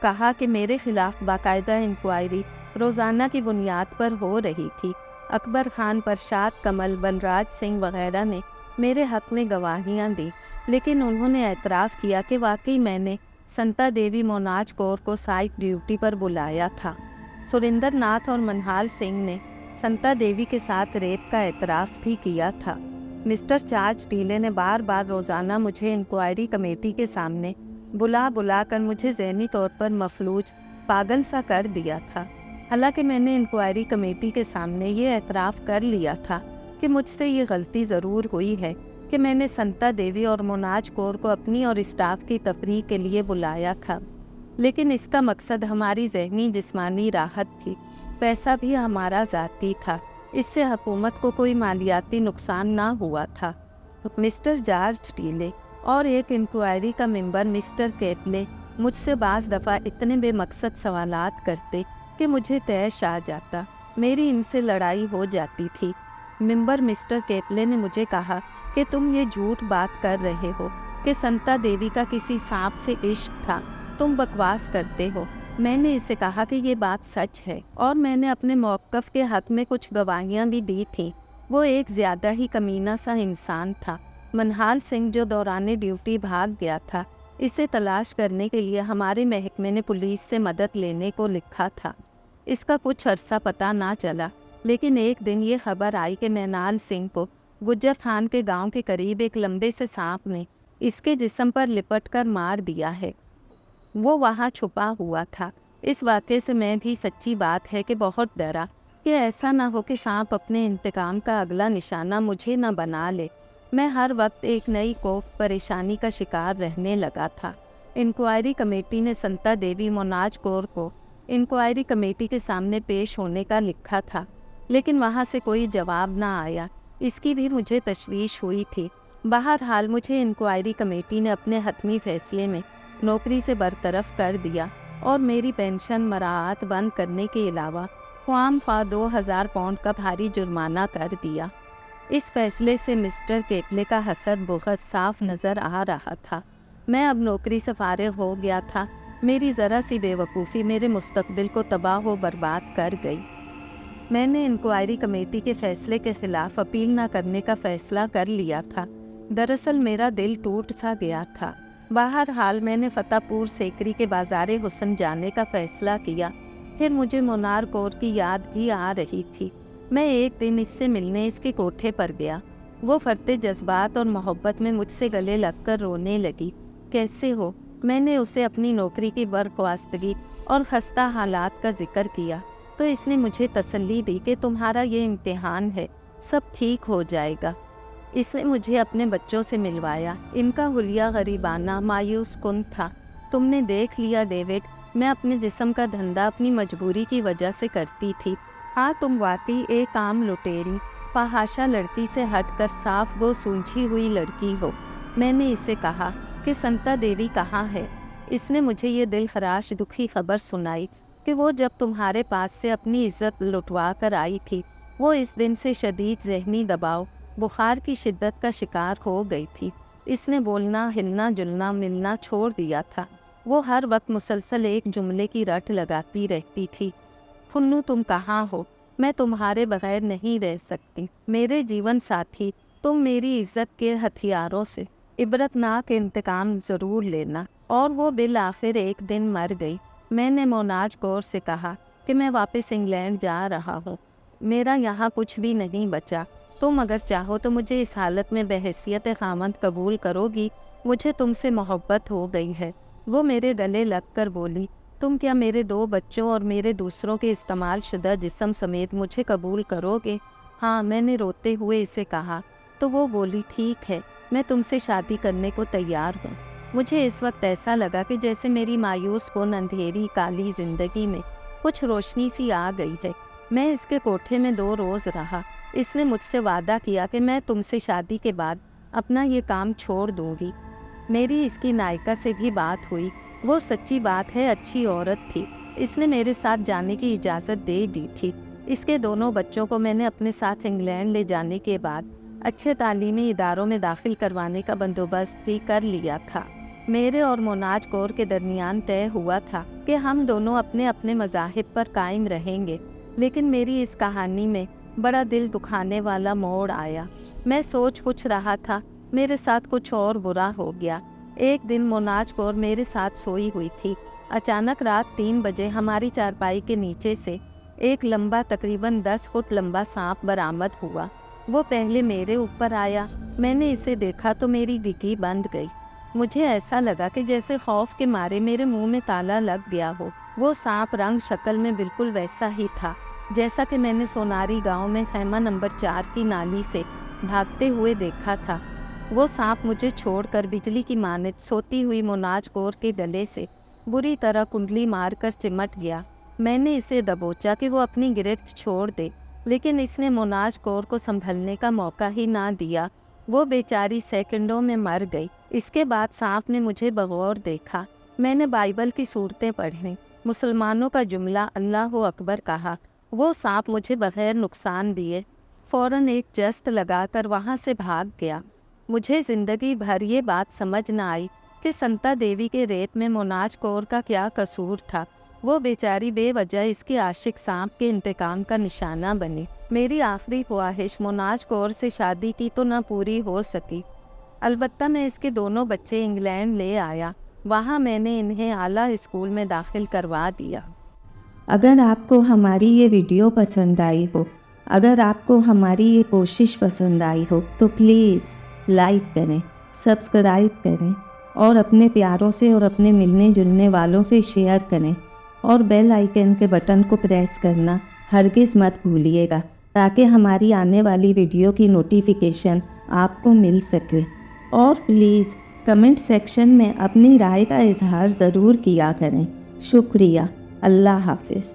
कहा कि मेरे खिलाफ बाकायदा इंक्वायरी रोज़ाना की बुनियाद पर हो रही थी। अकबर खान, परशाद कमल, बलराज सिंह वगैरह ने मेरे हक़ में गवाहियाँ दी, लेकिन उन्होंने एतराफ़ किया कि वाकई मैंने संता देवी मोनाज कौर को साइड ड्यूटी पर बुलाया था। सुरेंद्र नाथ और मनहाल सिंह ने संता देवी के साथ रेप का एतराफ़ भी किया था। मिस्टर चार्ज टीले ने बार बार रोज़ाना मुझे इंक्वायरी कमेटी के सामने बुला बुला कर मुझे ज़हनी तौर पर मफलूज पागल सा कर दिया था। हालांकि मैंने इंक्वायरी कमेटी के सामने ये एतराफ़ कर लिया था कि मुझसे ये गलती ज़रूर हुई है कि मैंने संता देवी और मोनाज कौर को अपनी और स्टाफ की तफरीह के लिए बुलाया था, लेकिन इसका मकसद हमारी ज़हनी जिस्मानी राहत थी। पैसा भी हमारा ज़ाती था, इससे हुकूमत को कोई मालियाती नुकसान ना हुआ था। मिस्टर जॉर्ज टीले और एक इंक्वायरी का मेंबर मिस्टर केपले मुझसे बाज़ दफ़ा इतने बेमकसद सवालात करते कि मुझे तैश आ जाता। मेरी इनसे लड़ाई हो जाती थी। मेंबर मिस्टर केपले ने मुझे कहा कि तुम ये झूठ बात कर रहे हो कि संता देवी का किसी सांप से इश्क था, तुम बकवास करते हो। मैंने इसे कहा कि ये बात सच है और मैंने अपने मौक़िफ़ के हक़ में कुछ गवाहियाँ भी दी थीं। वो एक ज़्यादा ही कमीना सा इंसान था। मनहाल सिंह जो दौरान ड्यूटी भाग गया था, इसे तलाश करने के लिए हमारे महकमे ने पुलिस से मदद लेने को लिखा था। इसका कुछ अरसा पता ना चला, लेकिन एक दिन ये खबर आई कि मनहाल सिंह को गुज्जर खान के गांव के करीब एक लंबे से सांप ने इसके जिस्म पर लिपट कर मार दिया है। वो वहाँ छुपा हुआ था। इस वाक़े से मैं भी सच्ची बात है कि बहुत डरा कि ऐसा ना हो कि सांप अपने इंतकाम का अगला निशाना मुझे न बना ले। मैं हर वक्त एक नई कोफ्त परेशानी का शिकार रहने लगा था। इंक्वायरी कमेटी ने संता देवी मोनाज कौर को इंक्वायरी कमेटी के सामने पेश होने का लिखा था, लेकिन वहाँ से कोई जवाब ना आया। इसकी भी मुझे तशवीश हुई थी। बहरहाल मुझे इंक्वायरी कमेटी ने अपने हतमी फ़ैसले में नौकरी से बरतरफ कर दिया और मेरी पेंशन मराआत बंद करने के अलावा ख्वाम ख्वाह 2000 पाउंड का भारी जुर्माना कर दिया। इस फैसले से मिस्टर केपले का हसद बुग़्ज़ साफ नज़र आ रहा था। मैं अब नौकरी से फ़ारिग़ हो गया था। मेरी ज़रा सी बेवकूफ़ी मेरे मुस्तक़बिल को तबाह व बर्बाद कर गई। मैंने इंक्वायरी कमेटी के फ़ैसले के ख़िलाफ़ अपील न करने का फ़ैसला कर लिया था। दरअसल मेरा दिल टूट सा गया था। बहरहाल मैंने फ़तेहपुर सेकरी के बाज़ार हुसन जाने का फ़ैसला किया। फिर मुझे मोनार कौर की याद भी आ रही थी। मैं एक दिन इससे मिलने इसके कोठे पर गया। वो फरते जज्बात और मोहब्बत में मुझसे गले लगकर रोने लगी। कैसे हो? मैंने उसे अपनी नौकरी की बर्ख़वास्तगी और खस्ता हालात का जिक्र किया तो इसने मुझे तसल्ली दी कि तुम्हारा ये इम्तिहान है, सब ठीक हो जाएगा। इसने मुझे अपने बच्चों से मिलवाया। इनका हुलिया गरीबाना मायूस कुन था। तुमने देख लिया डेविड, मैं अपने जिस्म का धंधा अपनी मजबूरी की वजह से करती थी। हाँ, तुम वाकई एक आम लुटेरी फहाशा लड़की से हटकर साफ वो सुलझी हुई लड़की हो। मैंने इसे कहा कि संता देवी कहाँ है। इसने मुझे ये दिल खराश दुखी खबर सुनाई कि वो जब तुम्हारे पास से अपनी इज्जत लुटवा कर आई थी, वो इस दिन से शदीद जहनी दबाव बुखार की शिद्दत का शिकार हो गई थी। इसने बोलना, हिलना जुलना, मिलना छोड़ दिया था। वो हर वक्त मुसलसल एक जुमले की रट लगाती रहती थी, फुन्नू तुम कहाँ हो, मैं तुम्हारे बगैर नहीं रह सकती। मेरे जीवन साथी, तुम मेरी इज्जत के हथियारों से इबरतनाक इंतकाम ज़रूर लेना। और वो बिल आखिर एक दिन मर गई। मैंने मोनाज कौर से कहा कि मैं वापस इंग्लैंड जा रहा हूँ, मेरा यहाँ कुछ भी नहीं बचा। तुम अगर चाहो तो मुझे इस हालत में बहैसियत खामंद कबूल करोगी। मुझे तुमसे मोहब्बत हो गई है। वो मेरे गले लग कर बोली, तुम क्या मेरे 2 बच्चों और मेरे दूसरों के इस्तेमाल शुदा जिस्म समेत मुझे कबूल करोगे? हाँ, मैंने रोते हुए इसे कहा। तो वो बोली, ठीक है, मैं तुमसे शादी करने को तैयार हूँ। मुझे इस वक्त ऐसा लगा कि जैसे मेरी मायूस कुन अंधेरी काली ज़िंदगी में कुछ रोशनी सी आ गई है। मैं इसके कोठे में 2 रोज़ रहा। इसने मुझसे वादा किया कि मैं तुमसे शादी के बाद अपना ये काम छोड़ दूँगी। मेरी इसकी नायिका से भी बात हुई। वो सच्ची बात है, अच्छी औरत थी। इसने मेरे साथ जाने की इजाज़त दे दी थी। इसके दोनों बच्चों को मैंने अपने साथ इंग्लैंड ले जाने के बाद अच्छे तालीमी इदारों में दाखिल करवाने का बंदोबस्त भी कर लिया था। मेरे और मोनाज कौर के दरमियान तय हुआ था कि हम दोनों अपने अपने मज़ाहिब पर कायम रहेंगे। लेकिन मेरी इस कहानी में बड़ा दिल दुखाने वाला मोड़ आया। मैं सोच कुछ रहा था, मेरे साथ कुछ और बुरा हो गया। एक दिन मोनाज कौर मेरे साथ सोई हुई थी। अचानक रात 3 बजे हमारी चारपाई के नीचे से एक लंबा, तकरीबन 10 फुट लंबा सांप बरामद हुआ। वो पहले मेरे ऊपर आया। मैंने इसे देखा तो मेरी डिग्गी बंद गई। मुझे ऐसा लगा कि जैसे खौफ के मारे मेरे मुंह में ताला लग गया हो। वो सांप रंग शक्ल में बिल्कुल वैसा ही था जैसा कि मैंने सोनारी गांव में खैमा नंबर 4 की नाली से भागते हुए देखा था। वो सांप मुझे छोड़कर बिजली की मानद सोती हुई मोनाज कौर के गले से बुरी तरह कुंडली मारकर चिमट गया। मैंने इसे दबोचा कि वो अपनी गिरफ्त छोड़ दे, लेकिन इसने मोनाज कौर को संभलने का मौका ही ना दिया। वो बेचारी सेकंडों में मर गई। इसके बाद सांप ने मुझे बगौर देखा। मैंने बाइबल की सूरतें पढ़ी, मुसलमानों का जुमला अल्लाह अकबर कहा। वो सांप मुझे बगैर नुकसान दिए फ़ौरन एक जस्त लगाकर वहाँ से भाग गया। मुझे ज़िंदगी भर ये बात समझ न आई कि संता देवी के रेप में मोनाज कौर का क्या कसूर था। वो बेचारी बेवजह इसके आशिक सांप के इंतकाम का निशाना बनी। मेरी आखिरी ख्वाहिश मोनाज कौर से शादी की तो न पूरी हो सकी। अलबत्ता मैं इसके दोनों बच्चे इंग्लैंड ले आया। वहाँ मैंने इन्हें आला स्कूल में दाखिल करवा दिया। अगर आपको हमारी ये वीडियो पसंद आई हो, अगर आपको हमारी ये कोशिश पसंद आई हो तो प्लीज़ लाइक करें, सब्सक्राइब करें और अपने प्यारों से और अपने मिलने जुलने वालों से शेयर करें और बेल आइकन के बटन को प्रेस करना हरगिज़ मत भूलिएगा ताकि हमारी आने वाली वीडियो की नोटिफिकेशन आपको मिल सके। और प्लीज़ कमेंट सेक्शन में अपनी राय का इजहार ज़रूर किया करें। शुक्रिया। अल्लाह हाफ़िज़।